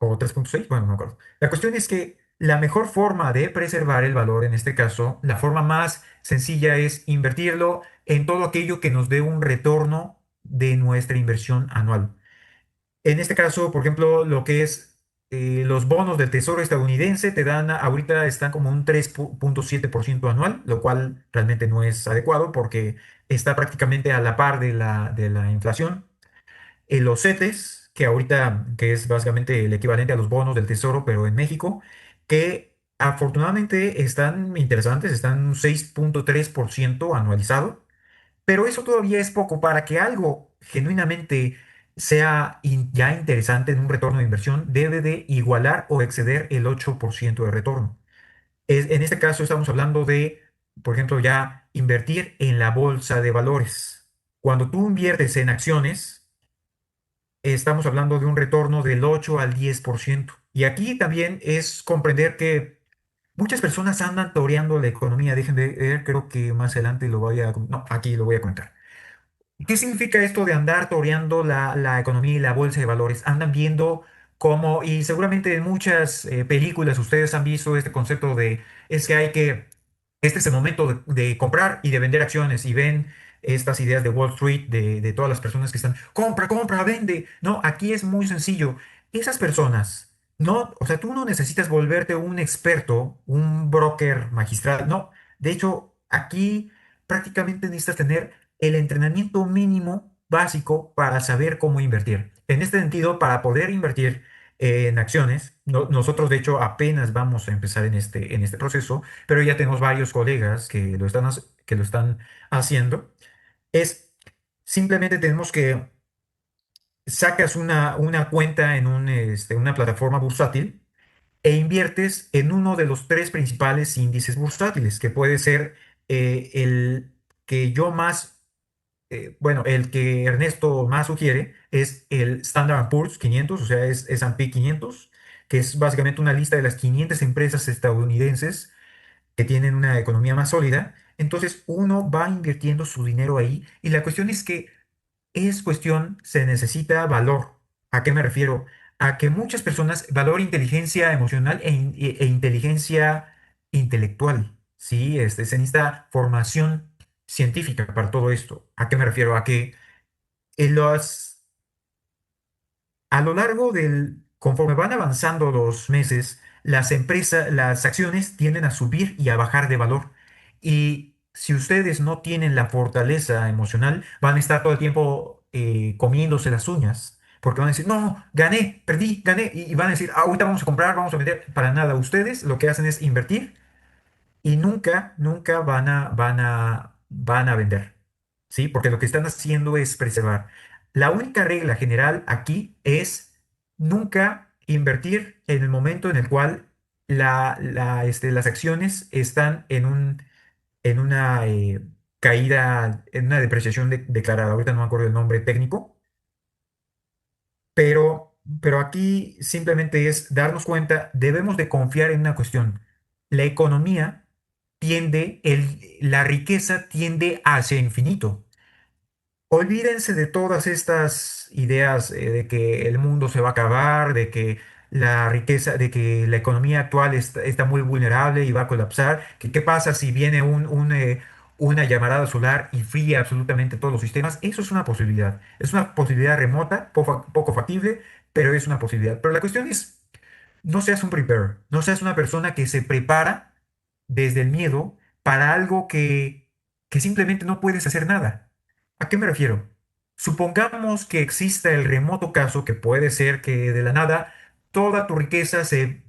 Speaker 1: 3,6, bueno, no me acuerdo. La cuestión es que la mejor forma de preservar el valor, en este caso, la forma más sencilla es invertirlo en todo aquello que nos dé un retorno de nuestra inversión anual. En este caso, por ejemplo, lo que es los bonos del Tesoro estadounidense te dan, ahorita están como un 3,7% anual, lo cual realmente no es adecuado porque está prácticamente a la par de la inflación. Los CETES, que ahorita, que es básicamente el equivalente a los bonos del Tesoro, pero en México, que afortunadamente están interesantes, están un 6,3% anualizado, pero eso todavía es poco para que algo genuinamente sea ya interesante en un retorno de inversión, debe de igualar o exceder el 8% de retorno. En este caso estamos hablando de, por ejemplo, ya invertir en la bolsa de valores. Cuando tú inviertes en acciones, estamos hablando de un retorno del 8 al 10%. Y aquí también es comprender que muchas personas andan toreando la economía. Déjenme ver, creo que más adelante lo voy a... No, aquí lo voy a comentar. ¿Qué significa esto de andar toreando la economía y la bolsa de valores? Andan viendo cómo, y seguramente en muchas películas ustedes han visto este concepto de, es que hay que, este es el momento de comprar y de vender acciones y ven estas ideas de Wall Street, de todas las personas que están, compra, compra, vende. No, aquí es muy sencillo. Esas personas, no, o sea, tú no necesitas volverte un experto, un broker magistral, no. De hecho, aquí prácticamente necesitas tener el entrenamiento mínimo básico para saber cómo invertir. En este sentido, para poder invertir en acciones, nosotros de hecho apenas vamos a empezar en este proceso, pero ya tenemos varios colegas que lo están haciendo. Es simplemente tenemos que sacas una cuenta en una plataforma bursátil e inviertes en uno de los tres principales índices bursátiles, que puede ser el que yo más bueno, el que Ernesto más sugiere es el Standard and Poor's 500, o sea, es S&P 500, que es básicamente una lista de las 500 empresas estadounidenses que tienen una economía más sólida. Entonces, uno va invirtiendo su dinero ahí y la cuestión es que se necesita valor. ¿A qué me refiero? A que muchas personas valor inteligencia emocional e inteligencia intelectual. Sí, se necesita formación científica para todo esto. ¿A qué me refiero? A que en a lo largo conforme van avanzando los meses, las empresas, las acciones tienden a subir y a bajar de valor. Y si ustedes no tienen la fortaleza emocional, van a estar todo el tiempo comiéndose las uñas. Porque van a decir, no, gané, perdí, gané. Y van a decir, "Ah, ahorita vamos a comprar, vamos a vender". Para nada. Ustedes lo que hacen es invertir y nunca, nunca van a vender, ¿sí? Porque lo que están haciendo es preservar. La única regla general aquí es nunca invertir en el momento en el cual las acciones están en una caída, en una depreciación declarada. Ahorita no me acuerdo el nombre técnico, pero aquí simplemente es darnos cuenta, debemos de confiar en una cuestión. La economía la riqueza tiende hacia infinito. Olvídense de todas estas ideas de que el mundo se va a acabar, de que la riqueza, de que la economía actual está muy vulnerable y va a colapsar. Que qué pasa si viene una llamarada solar y fría absolutamente todos los sistemas. Eso es una posibilidad. Es una posibilidad remota, poco factible, pero es una posibilidad. Pero la cuestión es, no seas un prepper, no seas una persona que se prepara desde el miedo para algo que simplemente no puedes hacer nada. ¿A qué me refiero? Supongamos que exista el remoto caso que puede ser que de la nada toda tu riqueza se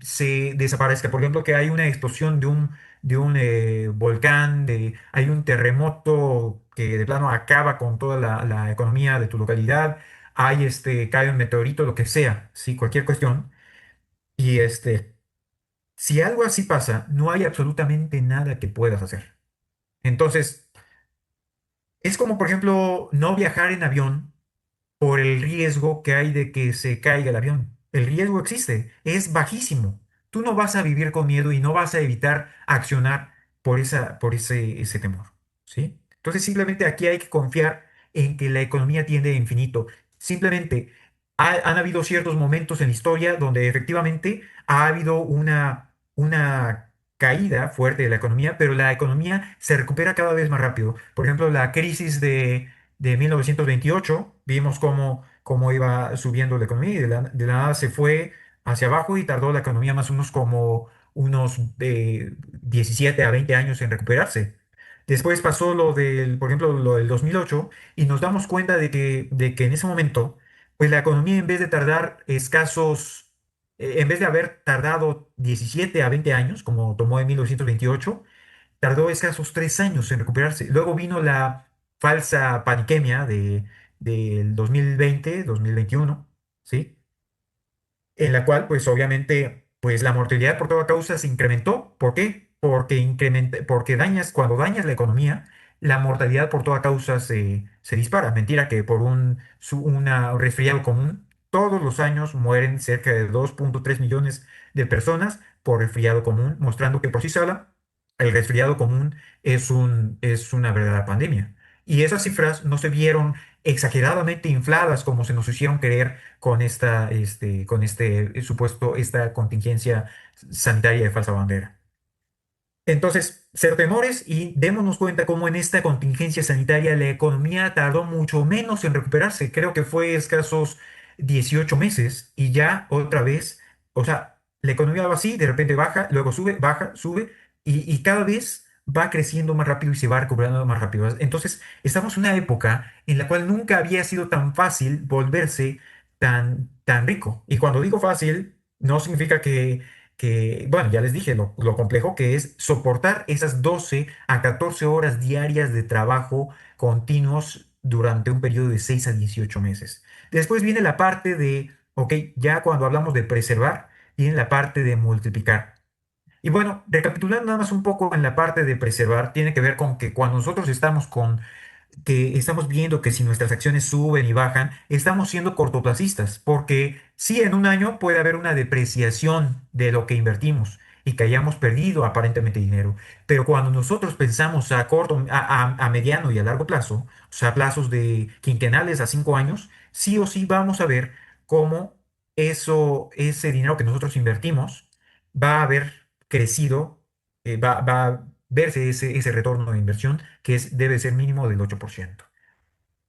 Speaker 1: desaparezca. Por ejemplo, que hay una explosión de un volcán, hay un terremoto que de plano acaba con toda la economía de tu localidad, cae un meteorito, lo que sea, sí, cualquier cuestión. Y si algo así pasa, no hay absolutamente nada que puedas hacer. Entonces, Es como, por ejemplo, no viajar en avión por el riesgo que hay de que se caiga el avión. El riesgo existe, es bajísimo. Tú no vas a vivir con miedo y no vas a evitar accionar por ese temor, ¿sí? Entonces simplemente aquí hay que confiar en que la economía tiende a infinito. Simplemente han habido ciertos momentos en la historia donde efectivamente ha habido una caída fuerte de la economía, pero la economía se recupera cada vez más rápido. Por ejemplo, la crisis de 1928, vimos cómo iba subiendo la economía y de la nada se fue hacia abajo y tardó la economía más o menos como unos 17 a 20 años en recuperarse. Después pasó por ejemplo, lo del 2008 y nos damos cuenta de que en ese momento, pues la economía en vez de tardar en vez de haber tardado 17 a 20 años, como tomó en 1928, tardó escasos 3 años en recuperarse. Luego vino la falsa paniquemia del 2020, 2021, ¿sí? En la cual, pues obviamente, pues la mortalidad por toda causa se incrementó. ¿Por qué? Porque cuando dañas la economía, la mortalidad por toda causa se dispara. Mentira que por un resfriado común, todos los años mueren cerca de 2,3 millones de personas por resfriado común, mostrando que por sí sola el resfriado común es una verdadera pandemia. Y esas cifras no se vieron exageradamente infladas como se nos hicieron creer con este supuesto, esta contingencia sanitaria de falsa bandera. Entonces, cero temores y démonos cuenta cómo en esta contingencia sanitaria la economía tardó mucho menos en recuperarse. Creo que fue escasos 18 meses y ya otra vez, o sea, la economía va así, de repente baja, luego sube, baja, sube y cada vez va creciendo más rápido y se va recuperando más rápido. Entonces, estamos en una época en la cual nunca había sido tan fácil volverse tan rico. Y cuando digo fácil, no significa bueno, ya les dije lo complejo que es soportar esas 12 a 14 horas diarias de trabajo continuos durante un periodo de 6 a 18 meses. Después viene la parte ok, ya cuando hablamos de preservar, viene la parte de multiplicar. Y bueno, recapitulando nada más un poco en la parte de preservar, tiene que ver con que cuando nosotros estamos que estamos viendo que si nuestras acciones suben y bajan, estamos siendo cortoplacistas, porque sí, en un año puede haber una depreciación de lo que invertimos y que hayamos perdido aparentemente dinero, pero cuando nosotros pensamos a corto, a mediano y a largo plazo, o sea, plazos de quinquenales a 5 años, sí o sí vamos a ver cómo ese dinero que nosotros invertimos va a haber crecido, va a verse ese retorno de inversión debe ser mínimo del 8%.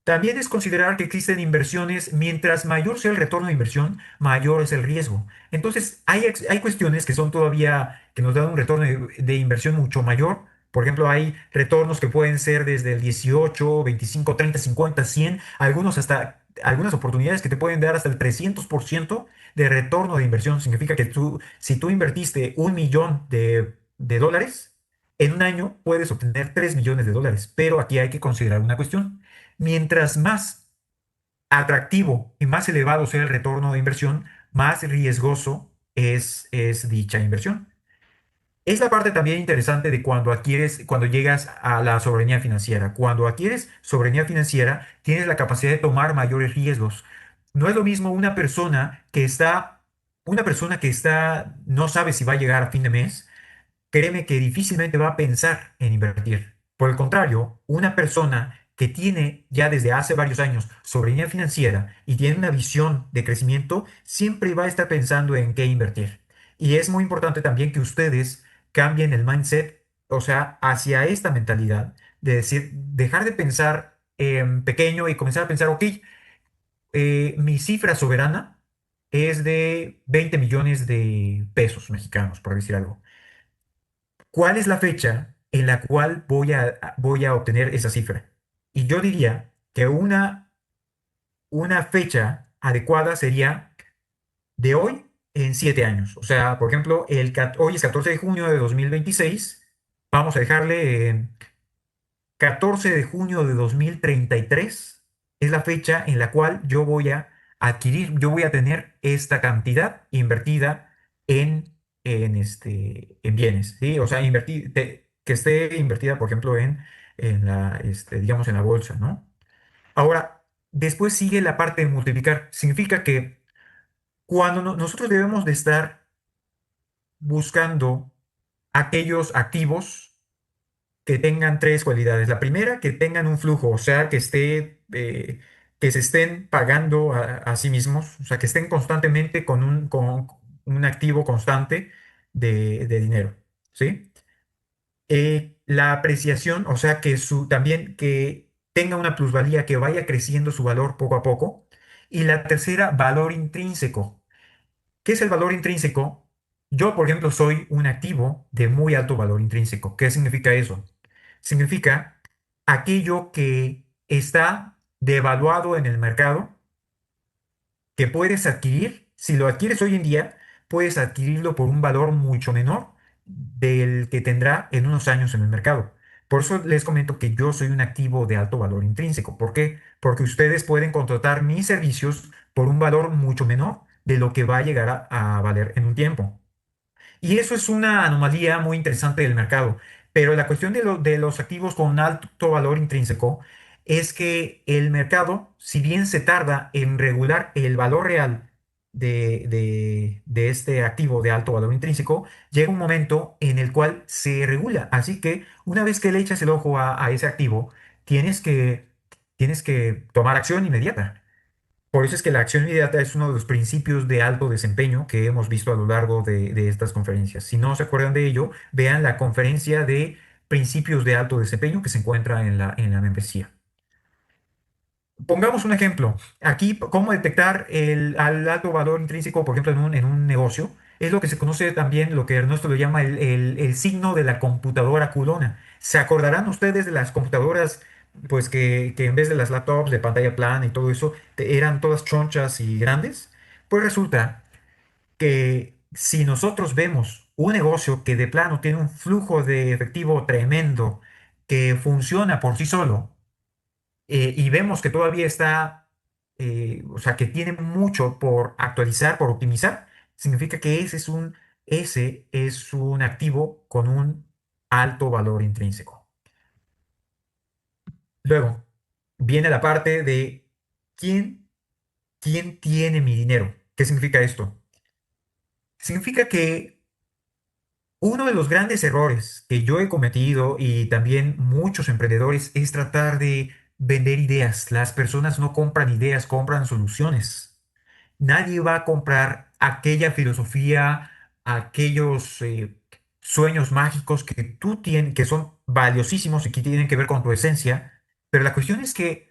Speaker 1: También es considerar que existen inversiones, mientras mayor sea el retorno de inversión, mayor es el riesgo. Entonces, hay cuestiones que son todavía, que nos dan un retorno de inversión mucho mayor. Por ejemplo, hay retornos que pueden ser desde el 18, 25, 30, 50, 100, algunas oportunidades que te pueden dar hasta el 300% de retorno de inversión. Significa que si tú invertiste 1 millón de dólares, en un año puedes obtener 3 millones de dólares. Pero aquí hay que considerar una cuestión. Mientras más atractivo y más elevado sea el retorno de inversión, más riesgoso es dicha inversión. Es la parte también interesante de cuando llegas a la soberanía financiera. Cuando adquieres soberanía financiera, tienes la capacidad de tomar mayores riesgos. No es lo mismo una persona que no sabe si va a llegar a fin de mes. Créeme que difícilmente va a pensar en invertir. Por el contrario, una persona que tiene ya desde hace varios años soberanía financiera y tiene una visión de crecimiento, siempre va a estar pensando en qué invertir. Y es muy importante también que ustedes cambien el mindset, o sea, hacia esta mentalidad de decir, dejar de pensar en pequeño y comenzar a pensar, ok, mi cifra soberana es de 20 millones de pesos mexicanos, por decir algo. ¿Cuál es la fecha en la cual voy a obtener esa cifra? Y yo diría que una fecha adecuada sería de hoy en 7 años. O sea, por ejemplo, hoy es 14 de junio de 2026. Vamos a dejarle 14 de junio de 2033 es la fecha en la cual yo voy a tener esta cantidad invertida en bienes, ¿sí? O sea, que esté invertida, por ejemplo, digamos, en la bolsa, ¿no? Ahora, después sigue la parte de multiplicar. Significa que cuando nosotros debemos de estar buscando aquellos activos que tengan tres cualidades. La primera, que tengan un flujo, o sea, que se estén pagando a sí mismos, o sea, que estén constantemente con un activo constante de dinero, ¿sí? La apreciación, o sea, también que tenga una plusvalía, que vaya creciendo su valor poco a poco. Y la tercera, valor intrínseco. ¿Qué es el valor intrínseco? Yo, por ejemplo, soy un activo de muy alto valor intrínseco. ¿Qué significa eso? Significa aquello que está devaluado en el mercado, que puedes adquirir. Si lo adquieres hoy en día, puedes adquirirlo por un valor mucho menor del que tendrá en unos años en el mercado. Por eso les comento que yo soy un activo de alto valor intrínseco. ¿Por qué? Porque ustedes pueden contratar mis servicios por un valor mucho menor de lo que va a llegar a valer en un tiempo. Y eso es una anomalía muy interesante del mercado. Pero la cuestión de los activos con alto valor intrínseco es que el mercado, si bien se tarda en regular el valor real de este activo de alto valor intrínseco, llega un momento en el cual se regula. Así que una vez que le echas el ojo a ese activo, tienes que, tienes que tomar acción inmediata. Por eso es que la acción inmediata es uno de los principios de alto desempeño que hemos visto a lo largo de estas conferencias. Si no se acuerdan de ello, vean la conferencia de principios de alto desempeño que se encuentra en la membresía. Pongamos un ejemplo. Aquí, cómo detectar al alto valor intrínseco, por ejemplo, en un negocio. Es lo que se conoce también, lo que Ernesto le llama el signo de la computadora culona. ¿Se acordarán ustedes de las computadoras, pues que en vez de las laptops de pantalla plana y todo eso, eran todas chonchas y grandes? Pues resulta que si nosotros vemos un negocio que de plano tiene un flujo de efectivo tremendo, que funciona por sí solo, y vemos que todavía está, o sea, que tiene mucho por actualizar, por optimizar, significa que ese es un activo con un alto valor intrínseco. Luego, viene la parte de quién, quién tiene mi dinero. ¿Qué significa esto? Significa que uno de los grandes errores que yo he cometido y también muchos emprendedores es tratar de vender ideas. Las personas no compran ideas, compran soluciones. Nadie va a comprar aquella filosofía, aquellos sueños mágicos que tú tienes, que son valiosísimos y que tienen que ver con tu esencia. Pero la cuestión es que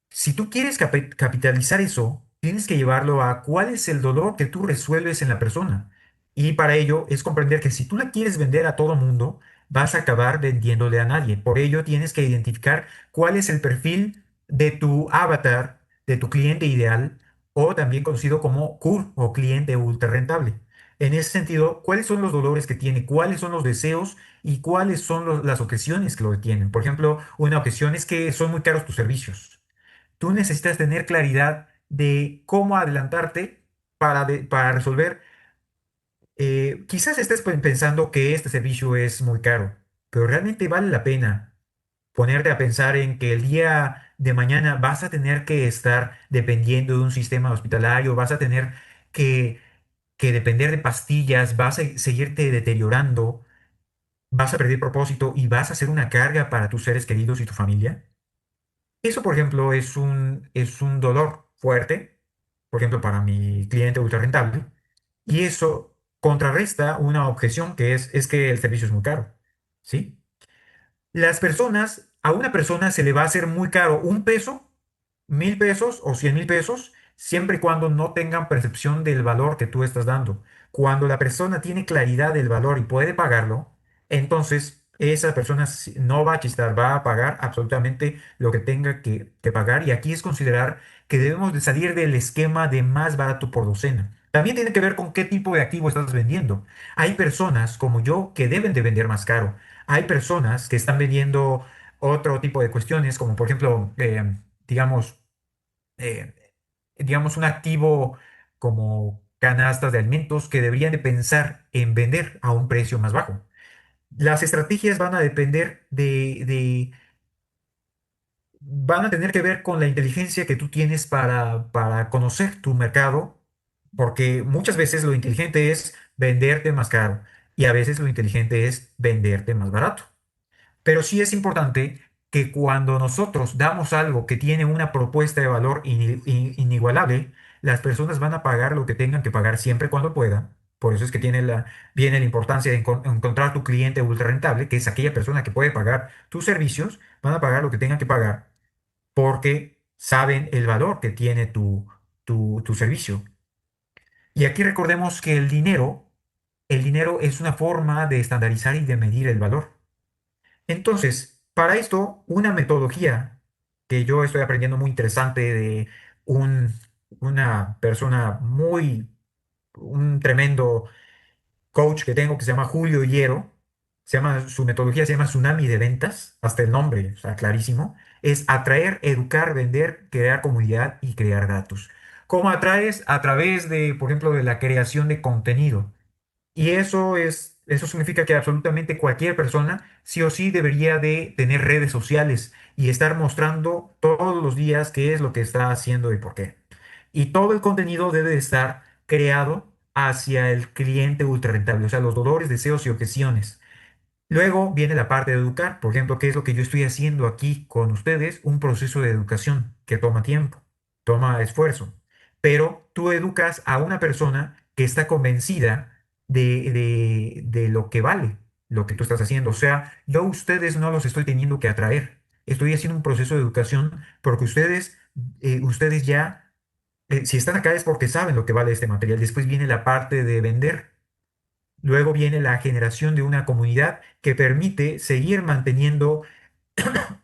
Speaker 1: si tú quieres capitalizar eso, tienes que llevarlo a cuál es el dolor que tú resuelves en la persona. Y para ello es comprender que si tú la quieres vender a todo mundo, vas a acabar vendiéndole a nadie. Por ello tienes que identificar cuál es el perfil de tu avatar, de tu cliente ideal, o también conocido como CUR o cliente ultra rentable. En ese sentido, ¿cuáles son los dolores que tiene? ¿Cuáles son los deseos y cuáles son las objeciones que lo detienen? Por ejemplo, una objeción es que son muy caros tus servicios. Tú necesitas tener claridad de cómo adelantarte para resolver. Quizás estés pensando que este servicio es muy caro, pero realmente vale la pena ponerte a pensar en que el día de mañana vas a tener que estar dependiendo de un sistema hospitalario, vas a tener que, que depender de pastillas, vas a seguirte deteriorando, vas a perder propósito y vas a ser una carga para tus seres queridos y tu familia. Eso, por ejemplo, es un dolor fuerte, por ejemplo, para mi cliente ultra rentable, y eso contrarresta una objeción que es que el servicio es muy caro, ¿sí? A una persona se le va a hacer muy caro 1 peso, 1.000 pesos o 100.000 pesos, siempre y cuando no tengan percepción del valor que tú estás dando. Cuando la persona tiene claridad del valor y puede pagarlo, entonces esa persona no va a chistar, va a pagar absolutamente lo que tenga que pagar. Y aquí es considerar que debemos de salir del esquema de más barato por docena. También tiene que ver con qué tipo de activo estás vendiendo. Hay personas como yo que deben de vender más caro. Hay personas que están vendiendo otro tipo de cuestiones, como por ejemplo, digamos, eh, digamos, un activo como canastas de alimentos que deberían de pensar en vender a un precio más bajo. Las estrategias van a depender de van a tener que ver con la inteligencia que tú tienes para conocer tu mercado, porque muchas veces lo inteligente es venderte más caro y a veces lo inteligente es venderte más barato. Pero sí es importante que cuando nosotros damos algo que tiene una propuesta de valor inigualable, las personas van a pagar lo que tengan que pagar siempre cuando puedan. Por eso es que viene la importancia de encontrar tu cliente ultra rentable, que es aquella persona que puede pagar tus servicios, van a pagar lo que tengan que pagar porque saben el valor que tiene tu servicio. Y aquí recordemos que el dinero es una forma de estandarizar y de medir el valor. Entonces, para esto, una metodología que yo estoy aprendiendo muy interesante de un, una persona un tremendo coach que tengo que se llama Julio Hierro, su metodología se llama Tsunami de Ventas, hasta el nombre, o sea, clarísimo, es atraer, educar, vender, crear comunidad y crear datos. ¿Cómo atraes? A través de, por ejemplo, de la creación de contenido. Y eso significa que absolutamente cualquier persona sí o sí debería de tener redes sociales y estar mostrando todos los días qué es lo que está haciendo y por qué. Y todo el contenido debe de estar creado hacia el cliente ultra rentable, o sea, los dolores, deseos y objeciones. Luego viene la parte de educar, por ejemplo, qué es lo que yo estoy haciendo aquí con ustedes, un proceso de educación que toma tiempo, toma esfuerzo, pero tú educas a una persona que está convencida de lo que vale lo que tú estás haciendo. O sea, yo a ustedes no los estoy teniendo que atraer, estoy haciendo un proceso de educación porque ustedes ya, si están acá es porque saben lo que vale este material. Después viene la parte de vender. Luego viene la generación de una comunidad que permite seguir manteniendo.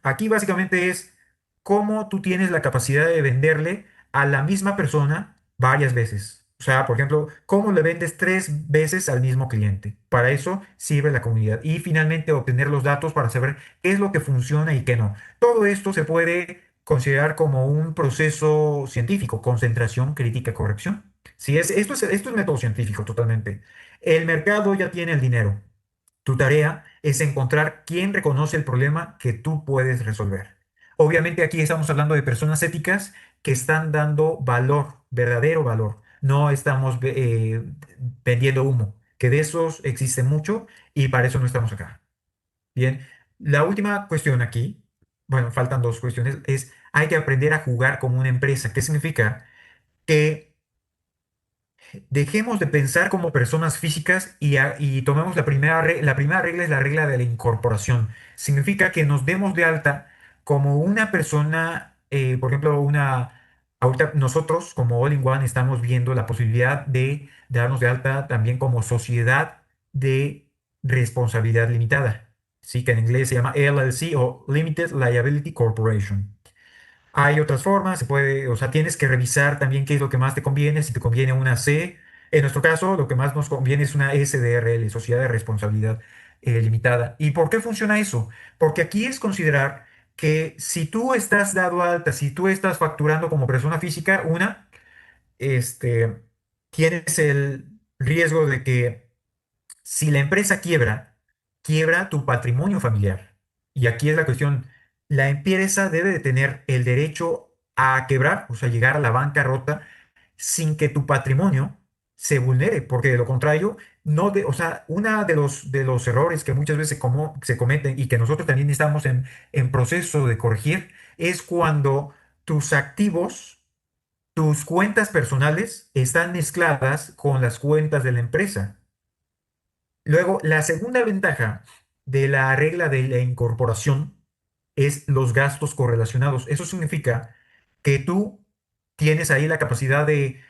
Speaker 1: Aquí básicamente es cómo tú tienes la capacidad de venderle a la misma persona varias veces. O sea, por ejemplo, cómo le vendes 3 veces al mismo cliente. Para eso sirve la comunidad. Y finalmente obtener los datos para saber qué es lo que funciona y qué no. Todo esto se puede considerar como un proceso científico, concentración, crítica, corrección. Sí, esto es método científico totalmente. El mercado ya tiene el dinero. Tu tarea es encontrar quién reconoce el problema que tú puedes resolver. Obviamente aquí estamos hablando de personas éticas que están dando valor, verdadero valor. No estamos vendiendo humo, que de esos existe mucho y para eso no estamos acá. Bien, la última cuestión aquí, bueno, faltan 2 cuestiones, es hay que aprender a jugar como una empresa. ¿Qué significa? Que dejemos de pensar como personas físicas y tomemos la primera regla es la regla de la incorporación. Significa que nos demos de alta como una persona, por ejemplo, ahorita nosotros como All in One estamos viendo la posibilidad de darnos de alta también como sociedad de responsabilidad limitada. Sí, que en inglés se llama LLC o Limited Liability Corporation. Hay otras formas, o sea, tienes que revisar también qué es lo que más te conviene, si te conviene una C. En nuestro caso, lo que más nos conviene es una SDRL, Sociedad de Responsabilidad Limitada. ¿Y por qué funciona eso? Porque aquí es considerar que si tú estás dado alta, si tú estás facturando como persona física, este, tienes el riesgo de que si la empresa quiebra, quiebra tu patrimonio familiar. Y aquí es la cuestión, la empresa debe de tener el derecho a quebrar, o sea, llegar a la bancarrota sin que tu patrimonio se vulnere, porque de lo contrario, o sea, uno de los errores que muchas veces se cometen y que nosotros también estamos en proceso de corregir es cuando tus activos, tus cuentas personales están mezcladas con las cuentas de la empresa. Luego, la segunda ventaja de la regla de la incorporación es los gastos correlacionados. Eso significa que tú tienes ahí la capacidad de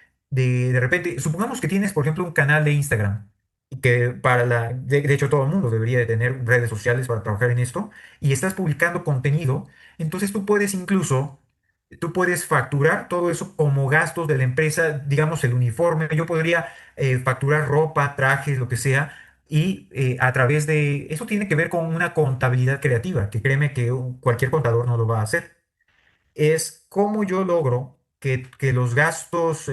Speaker 1: repente, supongamos que tienes, por ejemplo, un canal de Instagram, de hecho todo el mundo debería de tener redes sociales para trabajar en esto, y estás publicando contenido, entonces tú puedes facturar todo eso como gastos de la empresa, digamos el uniforme, yo podría facturar ropa, trajes, lo que sea. Y a través de eso tiene que ver con una contabilidad creativa, que créeme que cualquier contador no lo va a hacer. Es cómo yo logro que los gastos,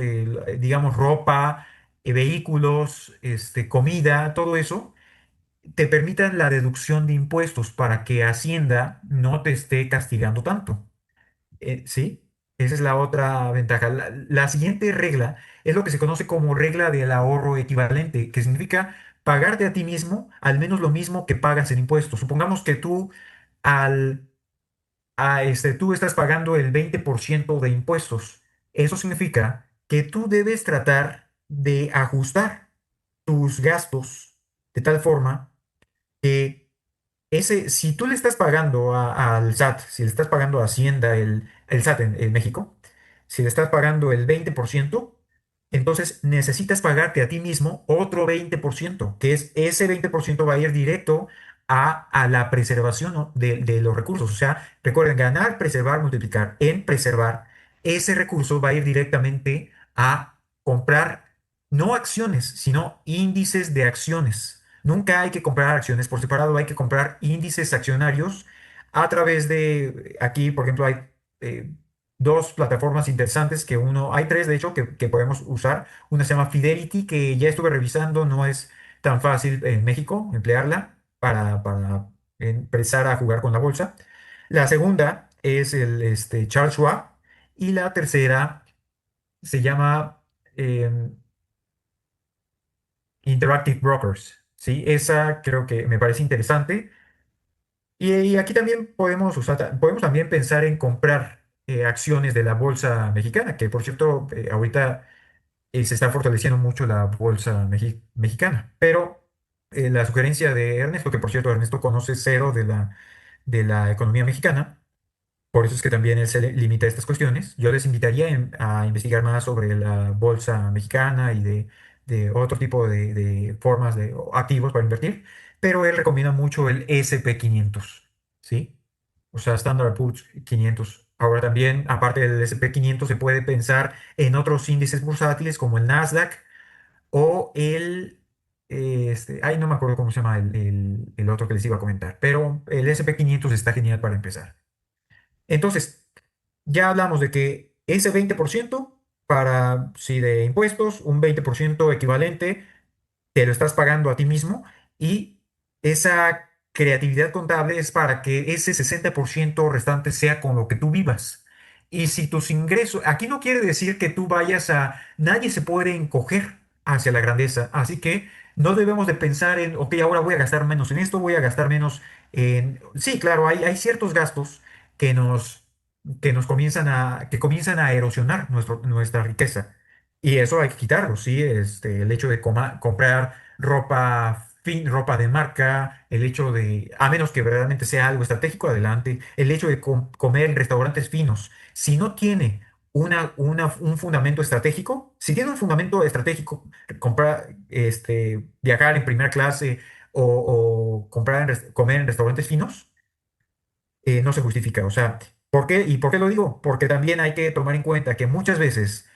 Speaker 1: digamos, ropa, vehículos, comida, todo eso, te permitan la deducción de impuestos para que Hacienda no te esté castigando tanto. Sí, esa es la otra ventaja. La siguiente regla es lo que se conoce como regla del ahorro equivalente, que significa pagarte a ti mismo al menos lo mismo que pagas en impuestos. Supongamos que tú al tú estás pagando el 20% de impuestos. Eso significa que tú debes tratar de ajustar tus gastos de tal forma que si tú le estás pagando al SAT, si le estás pagando a Hacienda, el SAT en México, si le estás pagando el 20%, entonces necesitas pagarte a ti mismo otro 20%, que es ese 20% va a ir directo a la preservación, ¿no? de los recursos. O sea, recuerden, ganar, preservar, multiplicar. En preservar, ese recurso va a ir directamente a comprar no acciones, sino índices de acciones. Nunca hay que comprar acciones por separado, hay que comprar índices accionarios a través de, aquí, por ejemplo, hay eh, dos plataformas interesantes hay tres de hecho que podemos usar. Una se llama Fidelity, que ya estuve revisando, no es tan fácil en México emplearla para empezar a jugar con la bolsa. La segunda es Charles Schwab y la tercera se llama em, Interactive Brokers. Sí, esa creo que me parece interesante. Y aquí también podemos también pensar en comprar acciones de la bolsa mexicana, que por cierto, ahorita se está fortaleciendo mucho la bolsa mexicana. Pero la sugerencia de Ernesto, que por cierto Ernesto conoce cero de la economía mexicana, por eso es que también él se limita a estas cuestiones. Yo les invitaría a investigar más sobre la bolsa mexicana y de otro tipo de formas de o activos para invertir, pero él recomienda mucho el SP 500, ¿sí? O sea, Standard Poor's 500. Ahora también, aparte del SP 500 se puede pensar en otros índices bursátiles como el Nasdaq o no me acuerdo cómo se llama el otro que les iba a comentar, pero el SP 500 está genial para empezar. Entonces, ya hablamos de que ese 20% para, sí, de impuestos, un 20% equivalente, te lo estás pagando a ti mismo y esa creatividad contable es para que ese 60% restante sea con lo que tú vivas. Y si tus ingresos, aquí no quiere decir que tú nadie se puede encoger hacia la grandeza, así que no debemos de pensar en, ok, ahora voy a gastar menos en esto, voy a gastar menos Sí, claro, hay ciertos gastos que que comienzan a erosionar nuestra riqueza. Y eso hay que quitarlo, ¿sí? El hecho de comprar ropa de marca, a menos que verdaderamente sea algo estratégico, adelante, el hecho de comer en restaurantes finos, si no tiene un fundamento estratégico, si tiene un fundamento estratégico, viajar en primera clase o comer en restaurantes finos, no se justifica. O sea, ¿por qué? ¿Y por qué lo digo? Porque también hay que tomar en cuenta que muchas veces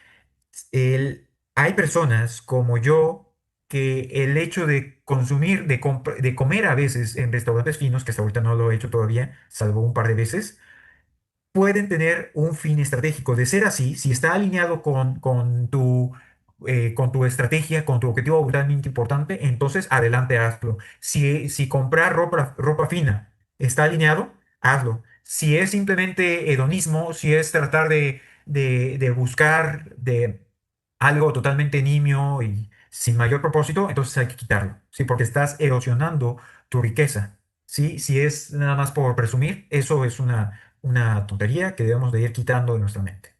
Speaker 1: hay personas como yo que el hecho de consumir, de comer a veces en restaurantes finos, que hasta ahorita no lo he hecho todavía, salvo un par de veces, pueden tener un fin estratégico. De ser así, si está alineado con tu estrategia, con tu objetivo realmente importante, entonces adelante, hazlo. Si comprar ropa fina está alineado, hazlo. Si es simplemente hedonismo, si es tratar de buscar algo totalmente nimio y sin mayor propósito, entonces hay que quitarlo, ¿sí? Porque estás erosionando tu riqueza, ¿sí? Si es nada más por presumir, eso es una tontería que debemos de ir quitando de nuestra mente.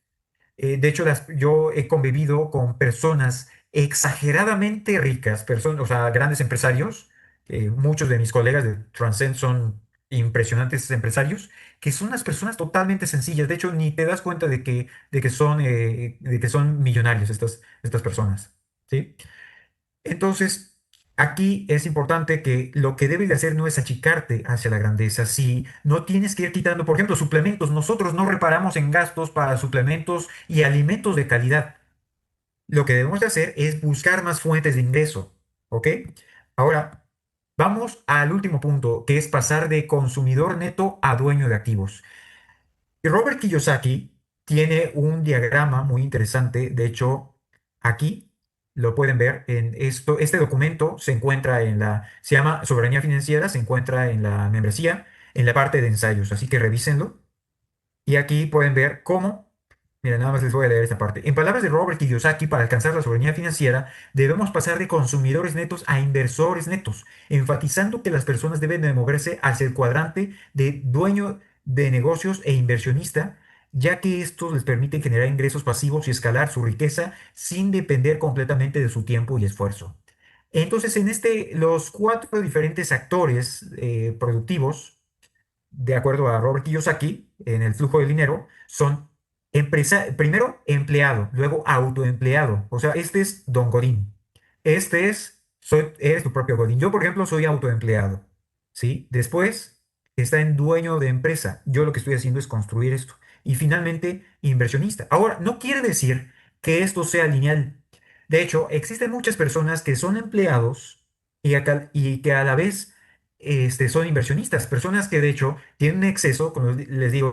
Speaker 1: De hecho, yo he convivido con personas exageradamente ricas, o sea, grandes empresarios. Muchos de mis colegas de Transcend son impresionantes empresarios, que son unas personas totalmente sencillas. De hecho, ni te das cuenta de que son millonarios estas personas, ¿sí? Entonces, aquí es importante que lo que debes de hacer no es achicarte hacia la grandeza. Si no tienes que ir quitando, por ejemplo, suplementos, nosotros no reparamos en gastos para suplementos y alimentos de calidad. Lo que debemos de hacer es buscar más fuentes de ingreso, ¿ok? Ahora, vamos al último punto, que es pasar de consumidor neto a dueño de activos. Y Robert Kiyosaki tiene un diagrama muy interesante. De hecho, aquí lo pueden ver en esto. Este documento se llama Soberanía Financiera, se encuentra en la membresía, en la parte de ensayos. Así que revísenlo. Y aquí pueden ver cómo, mira, nada más les voy a leer esta parte. En palabras de Robert Kiyosaki, para alcanzar la soberanía financiera, debemos pasar de consumidores netos a inversores netos, enfatizando que las personas deben de moverse hacia el cuadrante de dueño de negocios e inversionista, ya que estos les permiten generar ingresos pasivos y escalar su riqueza sin depender completamente de su tiempo y esfuerzo. Entonces, los cuatro diferentes actores productivos de acuerdo a Robert Kiyosaki, en el flujo del dinero, son primero empleado, luego autoempleado. O sea, este es Don Godín. Eres tu propio Godín. Yo, por ejemplo, soy autoempleado. ¿Sí? Después está en dueño de empresa. Yo lo que estoy haciendo es construir esto. Y finalmente, inversionista. Ahora, no quiere decir que esto sea lineal. De hecho, existen muchas personas que son empleados y que a la vez son inversionistas, personas que de hecho tienen un exceso, como les digo,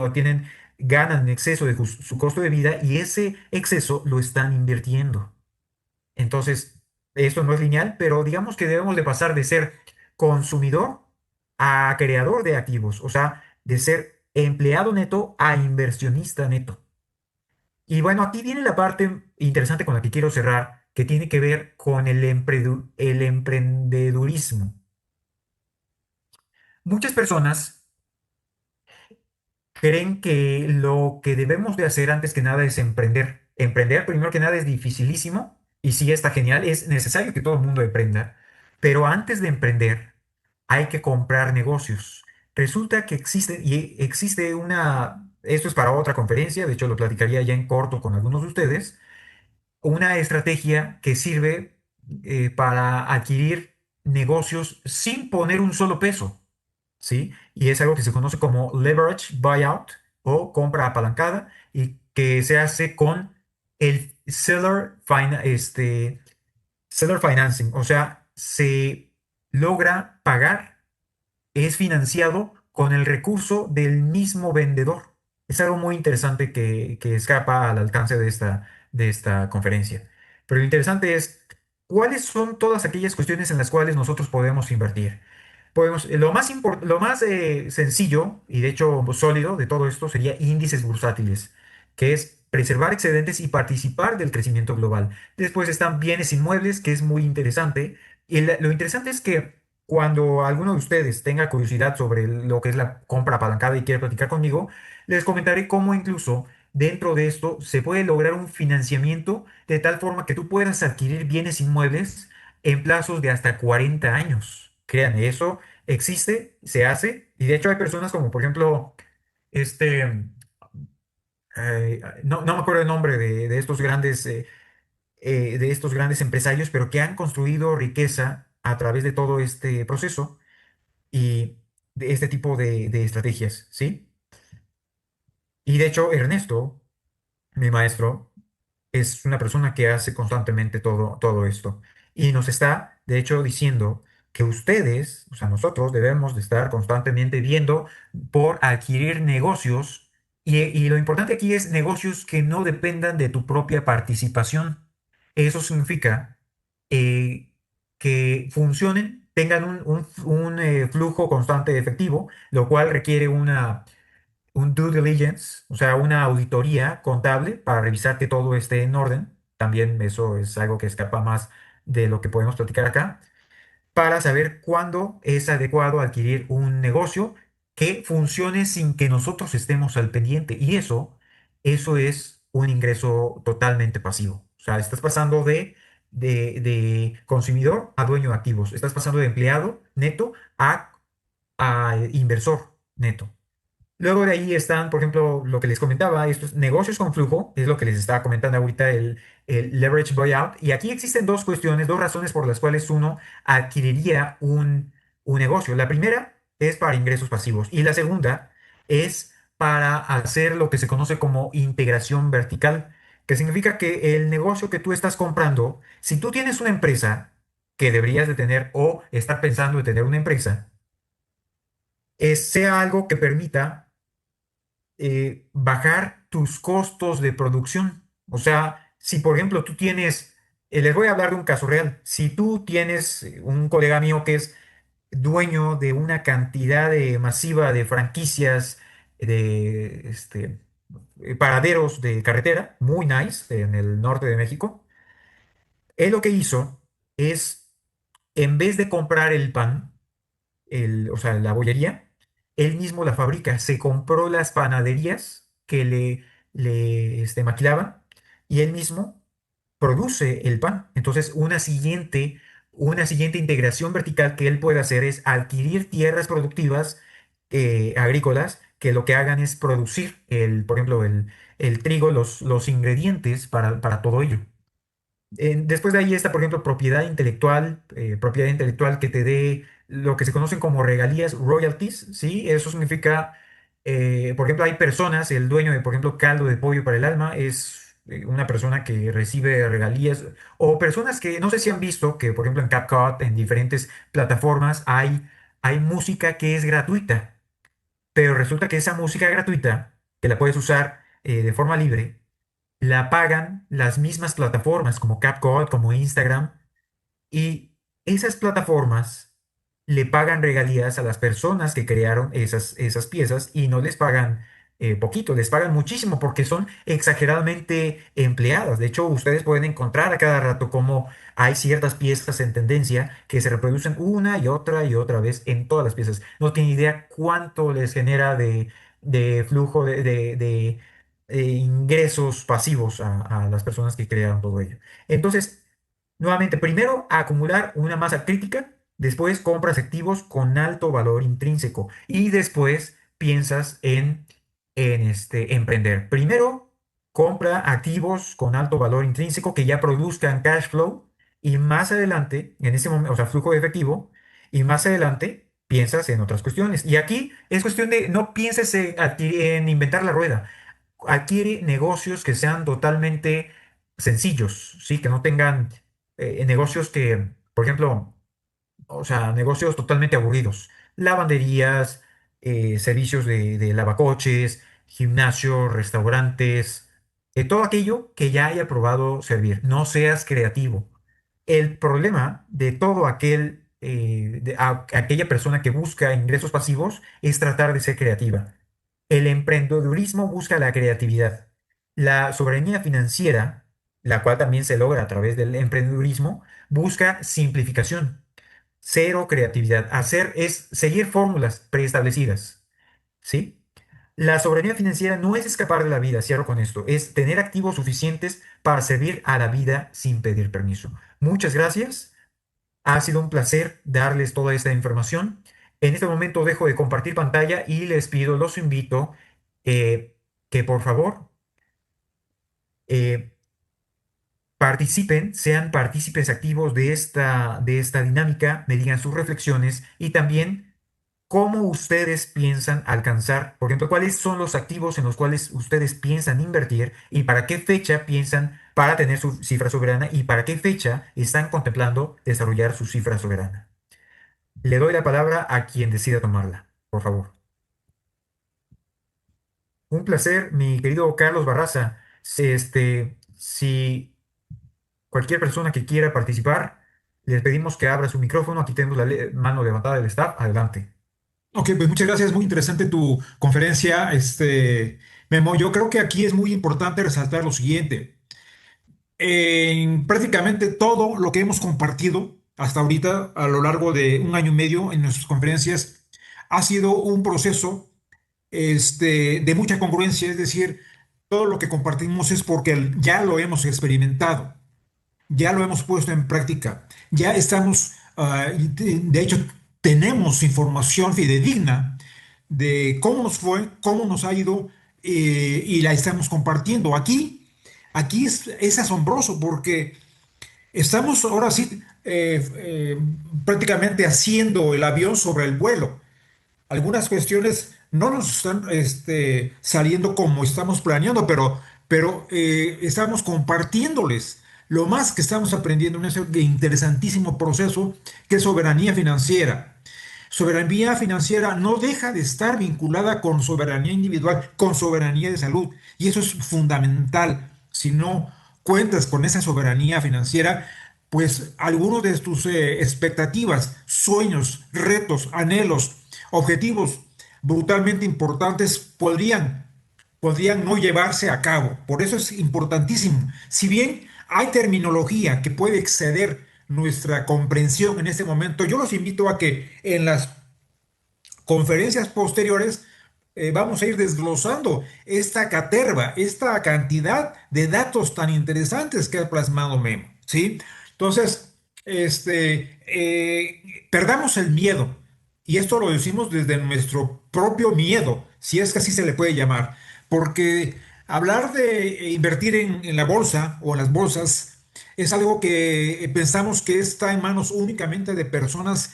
Speaker 1: ganan en exceso de su costo de vida y ese exceso lo están invirtiendo. Entonces, esto no es lineal, pero digamos que debemos de pasar de ser consumidor a creador de activos, o sea, de ser empleado neto a inversionista neto. Y bueno, aquí viene la parte interesante con la que quiero cerrar, que tiene que ver con el emprendedurismo. Muchas personas creen que lo que debemos de hacer antes que nada es emprender. Emprender, primero que nada, es dificilísimo y sí está genial, es necesario que todo el mundo emprenda, pero antes de emprender hay que comprar negocios. Resulta que existe esto es para otra conferencia, de hecho lo platicaría ya en corto con algunos de ustedes, una estrategia que sirve para adquirir negocios sin poner un solo peso. ¿Sí? Y es algo que se conoce como leverage buyout o compra apalancada y que se hace con el seller financing, o sea, se logra pagar, es financiado con el recurso del mismo vendedor. Es algo muy interesante que escapa al alcance de esta conferencia. Pero lo interesante es, ¿cuáles son todas aquellas cuestiones en las cuales nosotros podemos invertir? Lo más sencillo y de hecho sólido de todo esto sería índices bursátiles, que es preservar excedentes y participar del crecimiento global. Después están bienes inmuebles, que es muy interesante. Y lo interesante es que cuando alguno de ustedes tenga curiosidad sobre lo que es la compra apalancada y quiere platicar conmigo, les comentaré cómo incluso dentro de esto se puede lograr un financiamiento de tal forma que tú puedas adquirir bienes inmuebles en plazos de hasta 40 años. Créanme, eso existe, se hace, y de hecho hay personas como, por ejemplo, este, no me acuerdo el nombre de estos grandes empresarios, pero que han construido riqueza a través de todo este proceso y de este tipo de estrategias, ¿sí? Y de hecho, Ernesto, mi maestro, es una persona que hace constantemente todo esto. Y nos está, de hecho, diciendo que ustedes, o sea, nosotros debemos de estar constantemente viendo por adquirir negocios. Y lo importante aquí es negocios que no dependan de tu propia participación. Eso significa que funcionen, tengan un flujo constante de efectivo, lo cual requiere un due diligence, o sea, una auditoría contable para revisar que todo esté en orden. También eso es algo que escapa más de lo que podemos platicar acá, para saber cuándo es adecuado adquirir un negocio que funcione sin que nosotros estemos al pendiente. Y eso es un ingreso totalmente pasivo. O sea, estás pasando de consumidor a dueño de activos. Estás pasando de empleado neto a inversor neto. Luego de ahí están, por ejemplo, lo que les comentaba, estos negocios con flujo, es lo que les estaba comentando ahorita, el leverage buyout. Y aquí existen dos cuestiones, dos razones por las cuales uno adquiriría un negocio. La primera es para ingresos pasivos y la segunda es para hacer lo que se conoce como integración vertical, que significa que el negocio que tú estás comprando, si tú tienes una empresa que deberías de tener o estar pensando en tener una empresa, sea algo que permita bajar tus costos de producción. O sea, si por ejemplo tú tienes, les voy a hablar de un caso real, si tú tienes un colega mío que es dueño de una cantidad masiva de franquicias paraderos de carretera, muy nice, en el norte de México. Él lo que hizo es, en vez de comprar el pan, o sea, la bollería, él mismo la fabrica. Se compró las panaderías que le maquilaban y él mismo produce el pan. Entonces, una siguiente integración vertical que él puede hacer es adquirir tierras productivas agrícolas que lo que hagan es producir por ejemplo, el trigo, los ingredientes para todo ello. Después de ahí está, por ejemplo, propiedad intelectual que te dé lo que se conocen como regalías, royalties, ¿sí? Eso significa, por ejemplo, hay personas, el dueño de, por ejemplo, Caldo de Pollo para el Alma es una persona que recibe regalías, o personas que, no sé si han visto, que, por ejemplo, en CapCut, en diferentes plataformas, hay música que es gratuita, pero resulta que esa música gratuita, que la puedes usar de forma libre, la pagan las mismas plataformas como CapCut, como Instagram, y esas plataformas le pagan regalías a las personas que crearon esas piezas y no les pagan poquito, les pagan muchísimo porque son exageradamente empleadas. De hecho, ustedes pueden encontrar a cada rato cómo hay ciertas piezas en tendencia que se reproducen una y otra vez en todas las piezas. No tienen idea cuánto les genera de flujo de ingresos pasivos a las personas que crearon todo ello. Entonces, nuevamente, primero acumular una masa crítica, después compras activos con alto valor intrínseco y después piensas en emprender. Primero, compra activos con alto valor intrínseco que ya produzcan cash flow y más adelante, en ese momento, o sea, flujo de efectivo, y más adelante piensas en otras cuestiones. Y aquí es cuestión de no pienses en inventar la rueda. Adquiere negocios que sean totalmente sencillos, ¿sí? Que no tengan negocios que, por ejemplo, o sea, negocios totalmente aburridos. Lavanderías, servicios de lavacoches, gimnasios, restaurantes, todo aquello que ya haya probado servir. No seas creativo. El problema de todo aquella persona que busca ingresos pasivos es tratar de ser creativa. El emprendedurismo busca la creatividad. La soberanía financiera, la cual también se logra a través del emprendedurismo, busca simplificación. Cero creatividad. Hacer es seguir fórmulas preestablecidas, ¿sí? La soberanía financiera no es escapar de la vida, cierro con esto, es tener activos suficientes para servir a la vida sin pedir permiso. Muchas gracias. Ha sido un placer darles toda esta información. En este momento dejo de compartir pantalla y los invito eh, que por favor eh, participen, sean partícipes activos de esta dinámica, me digan sus reflexiones y también cómo ustedes piensan alcanzar, por ejemplo, cuáles son los activos en los cuales ustedes piensan invertir y para qué fecha piensan para tener su cifra soberana y para qué fecha están contemplando desarrollar su cifra soberana. Le doy la palabra a quien decida tomarla, por favor. Un placer, mi querido Carlos Barraza. Si cualquier persona que quiera participar, les pedimos que abra su micrófono. Aquí tenemos la mano levantada del staff. Adelante.
Speaker 2: Ok, pues muchas gracias, muy interesante tu conferencia, Memo. Yo creo que aquí es muy importante resaltar lo siguiente. En prácticamente todo lo que hemos compartido hasta ahorita, a lo largo de un año y medio en nuestras conferencias, ha sido un proceso, de mucha congruencia, es decir, todo lo que compartimos es porque ya lo hemos experimentado, ya lo hemos puesto en práctica, ya estamos, de hecho, tenemos información fidedigna de cómo nos fue, cómo nos ha ido, y la estamos compartiendo. Aquí es asombroso porque estamos ahora sí, prácticamente haciendo el avión sobre el vuelo. Algunas cuestiones no nos están, saliendo como estamos planeando, pero estamos compartiéndoles lo más que estamos aprendiendo en ese interesantísimo proceso que es soberanía financiera. Soberanía financiera no deja de estar vinculada con soberanía individual, con soberanía de salud. Y eso es fundamental. Si no cuentas con esa soberanía financiera, pues algunos de tus expectativas, sueños, retos, anhelos, objetivos, brutalmente importantes podrían no llevarse a cabo. Por eso es importantísimo. Si bien hay terminología que puede exceder nuestra comprensión en este momento, yo los invito a que en las conferencias posteriores vamos a ir desglosando esta caterva, esta cantidad de datos tan interesantes que ha plasmado Memo, ¿sí? Entonces, perdamos el miedo, y esto lo decimos desde nuestro propio miedo, si es que así se le puede llamar, porque hablar de invertir en la bolsa o en las bolsas es algo que pensamos que está en manos únicamente de personas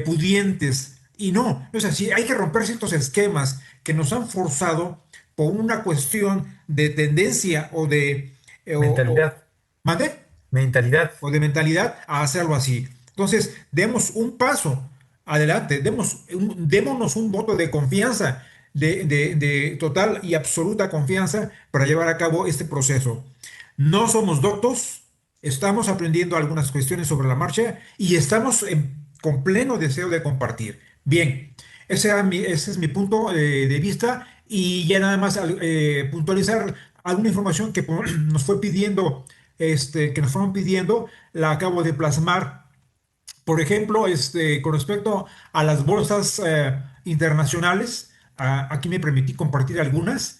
Speaker 2: pudientes. Y no, no es así. Hay que romper ciertos esquemas que nos han forzado por una cuestión de tendencia o de...
Speaker 1: Mentalidad,
Speaker 2: ¿mande?
Speaker 1: mentalidad.
Speaker 2: O de mentalidad a hacerlo así. Entonces, demos un paso adelante, démonos un voto de confianza, de total y absoluta confianza para llevar a cabo este proceso. No somos doctos, estamos aprendiendo algunas cuestiones sobre la marcha y estamos con pleno deseo de compartir. Bien, ese es mi punto de vista, y ya nada más puntualizar alguna información que nos fue pidiendo, que nos fueron pidiendo, la acabo de plasmar. Por ejemplo, con respecto a las bolsas internacionales, aquí me permití compartir algunas,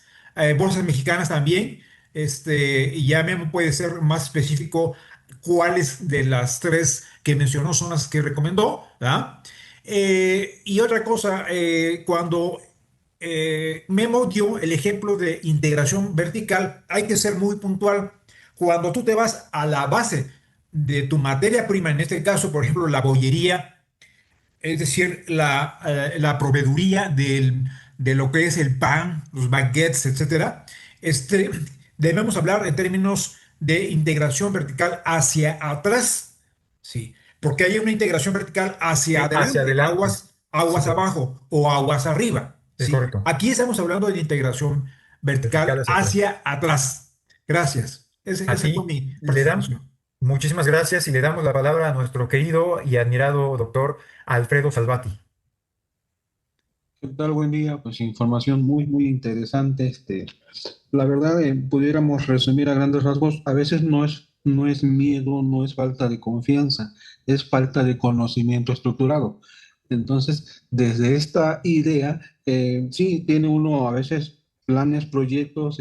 Speaker 2: bolsas mexicanas también, y ya me puede ser más específico cuáles de las tres que mencionó son las que recomendó, ¿verdad? Y otra cosa, cuando Memo dio el ejemplo de integración vertical, hay que ser muy puntual. Cuando tú te vas a la base de tu materia prima, en este caso, por ejemplo, la bollería, es decir, la proveeduría de lo que es el pan, los baguettes, etcétera, este, debemos hablar en términos de integración vertical hacia atrás, sí, porque hay una integración vertical hacia
Speaker 1: Hacia
Speaker 2: adelante,
Speaker 1: adelante. Sí,
Speaker 2: aguas abajo o aguas arriba,
Speaker 1: es
Speaker 2: sí.
Speaker 1: correcto.
Speaker 2: Aquí estamos hablando de integración
Speaker 1: Vertical
Speaker 2: vertical
Speaker 1: hacia atrás.
Speaker 2: hacia atrás. Gracias. Esa fue
Speaker 1: Aquí
Speaker 2: mi
Speaker 1: le damos
Speaker 2: participación.
Speaker 1: muchísimas gracias y le damos la palabra a nuestro querido y admirado doctor Alfredo Salvati.
Speaker 3: ¿Qué tal? Buen día. Pues información muy, muy interesante. La verdad, pudiéramos resumir a grandes rasgos, a veces no es miedo, no es falta de confianza, es falta de conocimiento estructurado. Entonces, desde esta idea, sí, tiene uno a veces planes, proyectos,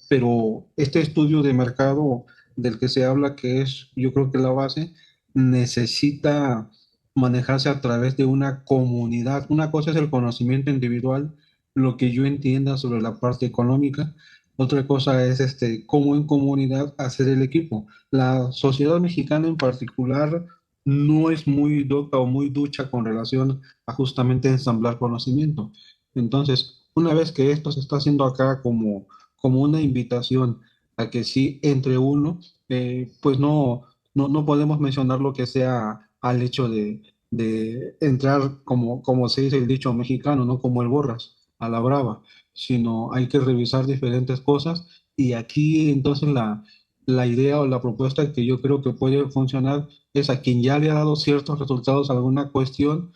Speaker 3: pero este estudio de mercado del que se habla, que es, yo creo que la base, necesita manejarse a través de una comunidad. Una cosa es el conocimiento individual, lo que yo entienda sobre la parte económica. Otra cosa es cómo en comunidad hacer el equipo. La sociedad mexicana en particular no es muy docta o muy ducha con relación a justamente ensamblar conocimiento. Entonces, una vez que esto se está haciendo acá como una invitación a que sí entre uno, pues no podemos mencionar lo que sea al hecho de entrar, como se dice el dicho mexicano, no como el borras, a la brava, sino hay que revisar diferentes cosas, y aquí entonces la idea o la propuesta que yo creo que puede funcionar es a quien ya le ha dado ciertos resultados a alguna cuestión,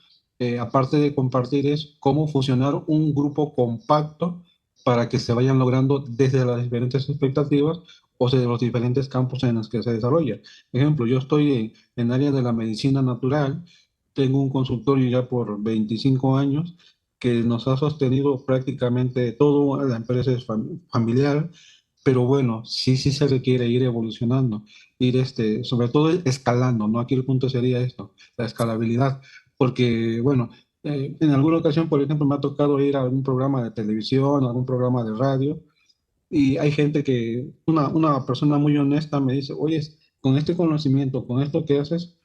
Speaker 3: aparte de compartir, es cómo fusionar un grupo compacto para que se vayan logrando desde las diferentes expectativas o desde los diferentes campos en los que se desarrolla. Ejemplo, yo estoy en área de la medicina natural, tengo un consultorio ya por 25 años que nos ha sostenido prácticamente todo. La empresa es familiar, pero bueno, sí se requiere ir evolucionando, ir sobre todo escalando, ¿no? Aquí el punto sería esto, la escalabilidad, porque bueno, en alguna ocasión, por ejemplo, me ha tocado ir a algún programa de televisión, algún programa de radio, y hay gente una persona muy honesta me dice, oye, con este conocimiento, con esto que haces,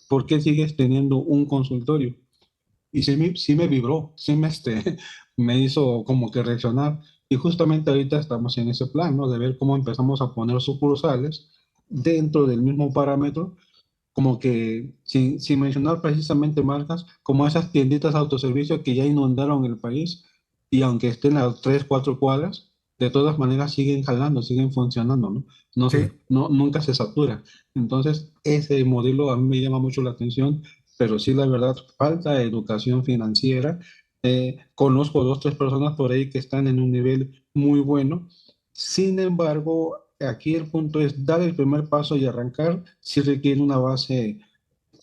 Speaker 3: ¿por qué sigues teniendo un consultorio? Y sí me vibró, me hizo como que reaccionar. Y justamente ahorita estamos en ese plan, ¿no? De ver cómo empezamos a poner sucursales dentro del mismo parámetro, como que sin mencionar precisamente marcas, como esas tienditas de autoservicio que ya inundaron el país, y aunque estén a 3, 4 cuadras, de todas maneras siguen jalando, siguen funcionando, ¿no?
Speaker 1: Sí.
Speaker 3: Nunca se satura. Entonces, ese modelo a mí me llama mucho la atención, pero sí, la verdad, falta educación financiera Conozco dos, tres personas por ahí que están en un nivel muy bueno. Sin embargo, aquí el punto es dar el primer paso y arrancar si requiere una base,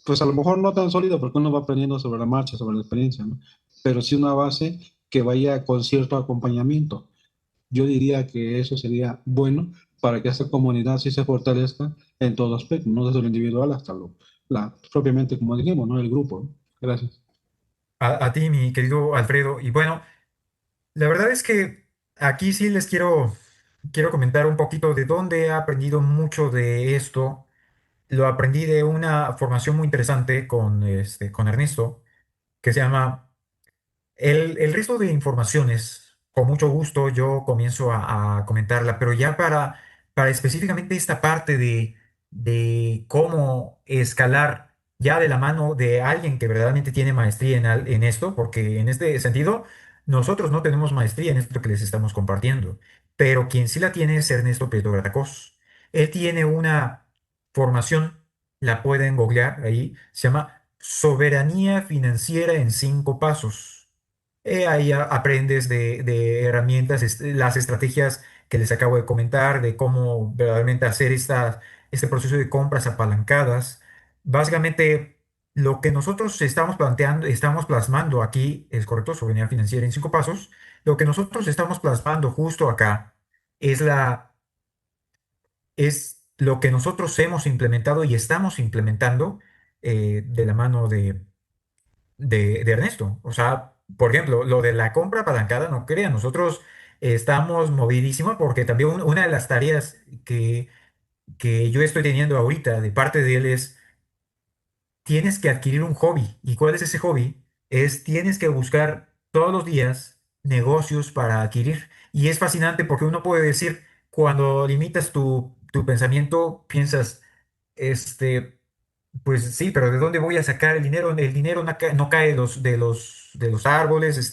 Speaker 3: pues a lo mejor no tan sólida porque uno va aprendiendo sobre la marcha, sobre la experiencia, ¿no? Pero sí una base que vaya con cierto acompañamiento. Yo diría que eso sería bueno para que esta comunidad sí se fortalezca en todo aspecto, no desde lo individual hasta propiamente, como dijimos, ¿no? El grupo, ¿no? Gracias.
Speaker 1: A ti, mi querido Alfredo. Y bueno, la verdad es que aquí sí les quiero comentar un poquito de dónde he aprendido mucho de esto. Lo aprendí de una formación muy interesante con Ernesto, que se llama el resto de informaciones. Con mucho gusto yo comienzo a comentarla, pero ya para específicamente esta parte de cómo escalar ya de la mano de alguien que verdaderamente tiene maestría en esto, porque en este sentido nosotros no tenemos maestría en esto que les estamos compartiendo, pero quien sí la tiene es Ernesto Prieto Gracos. Él tiene una formación, la pueden googlear ahí, se llama Soberanía Financiera en 5 pasos. Ahí aprendes de herramientas, las estrategias que les acabo de comentar, de cómo verdaderamente hacer este proceso de compras apalancadas. Básicamente, lo que nosotros estamos planteando, estamos plasmando aquí, es correcto, soberanía financiera en 5 pasos. Lo que nosotros estamos plasmando justo acá es es lo que nosotros hemos implementado y estamos implementando de la mano de Ernesto. O sea, por ejemplo, lo de la compra apalancada, no crean, nosotros estamos movidísimos porque también una de las tareas que yo estoy teniendo ahorita de parte de él es, tienes que adquirir un hobby. ¿Y cuál es ese hobby? Tienes que buscar todos los días negocios para adquirir. Y es fascinante porque uno puede decir, cuando limitas tu pensamiento, piensas, este... Pues sí, pero ¿de dónde voy a sacar el dinero? El dinero no cae de los árboles,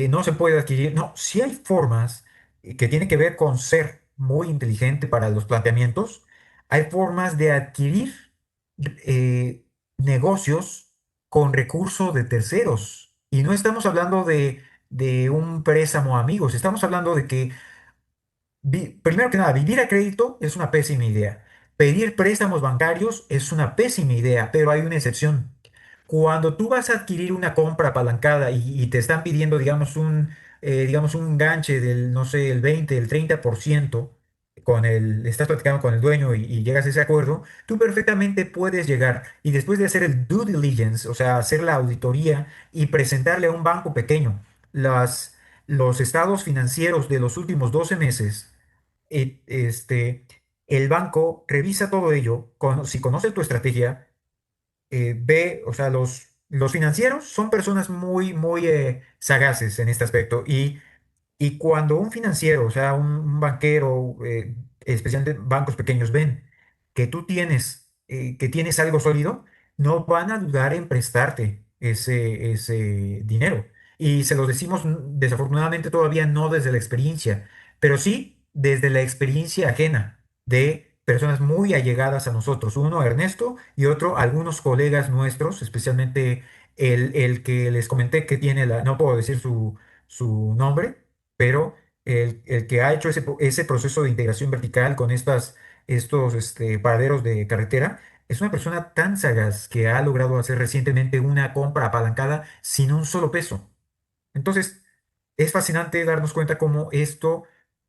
Speaker 1: no se puede adquirir. No, sí hay formas que tienen que ver con ser muy inteligente para los planteamientos. Hay formas de adquirir eh, negocios con recurso de terceros. Y no estamos hablando de un préstamo a amigos, estamos hablando de que primero que nada, vivir a crédito es una pésima idea. Pedir préstamos bancarios es una pésima idea, pero hay una excepción. Cuando tú vas a adquirir una compra apalancada y te están pidiendo, digamos, un ganche del, no sé, el 20, el 30%, estás platicando con el dueño y llegas a ese acuerdo, tú perfectamente puedes llegar y después de hacer el due diligence, o sea, hacer la auditoría y presentarle a un banco pequeño los estados financieros de los últimos 12 meses, eh, este, el banco revisa todo ello, si conoce tu estrategia, ve, o sea, los financieros son personas muy, muy sagaces en este aspecto y cuando un financiero, o sea, un banquero, especialmente bancos pequeños, ven que tienes algo sólido, no van a dudar en prestarte ese dinero. Y se lo decimos desafortunadamente todavía no desde la experiencia, pero sí desde la experiencia ajena de personas muy allegadas a nosotros. Uno, Ernesto, y otro, algunos colegas nuestros, especialmente el que les comenté que tiene no puedo decir su nombre, pero el que ha hecho ese proceso de integración vertical con estos paraderos de carretera, es una persona tan sagaz que ha logrado hacer recientemente una compra apalancada sin un solo peso. Entonces, es fascinante darnos cuenta cómo esto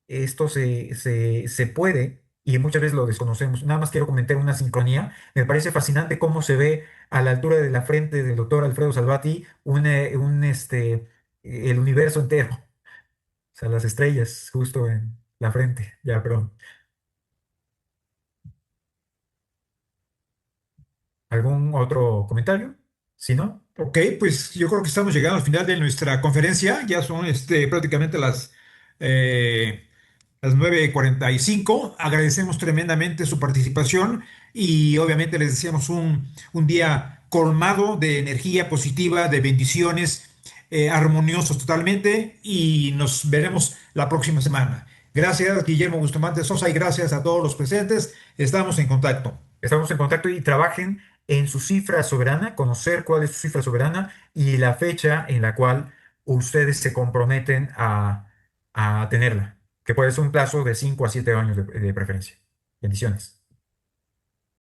Speaker 1: se puede y muchas veces lo desconocemos. Nada más quiero comentar una sincronía. Me parece fascinante cómo se ve a la altura de la frente del doctor Alfredo Salvati el universo entero. O sea, las estrellas justo en la frente. Ya, perdón. ¿Algún otro comentario? Si no,
Speaker 2: Ok, pues yo creo que estamos llegando al final de nuestra conferencia. Ya son prácticamente las 9:45. Agradecemos tremendamente su participación y obviamente les deseamos un día colmado de energía positiva, de bendiciones, armoniosos totalmente y nos veremos la próxima semana. Gracias, Guillermo Bustamante Sosa, y gracias a todos los presentes. Estamos en contacto.
Speaker 1: estamos en contacto y trabajen en su cifra soberana, conocer cuál es su cifra soberana y la fecha en la cual ustedes se comprometen a tenerla, que puede ser un plazo de 5 a 7 años de preferencia. Bendiciones.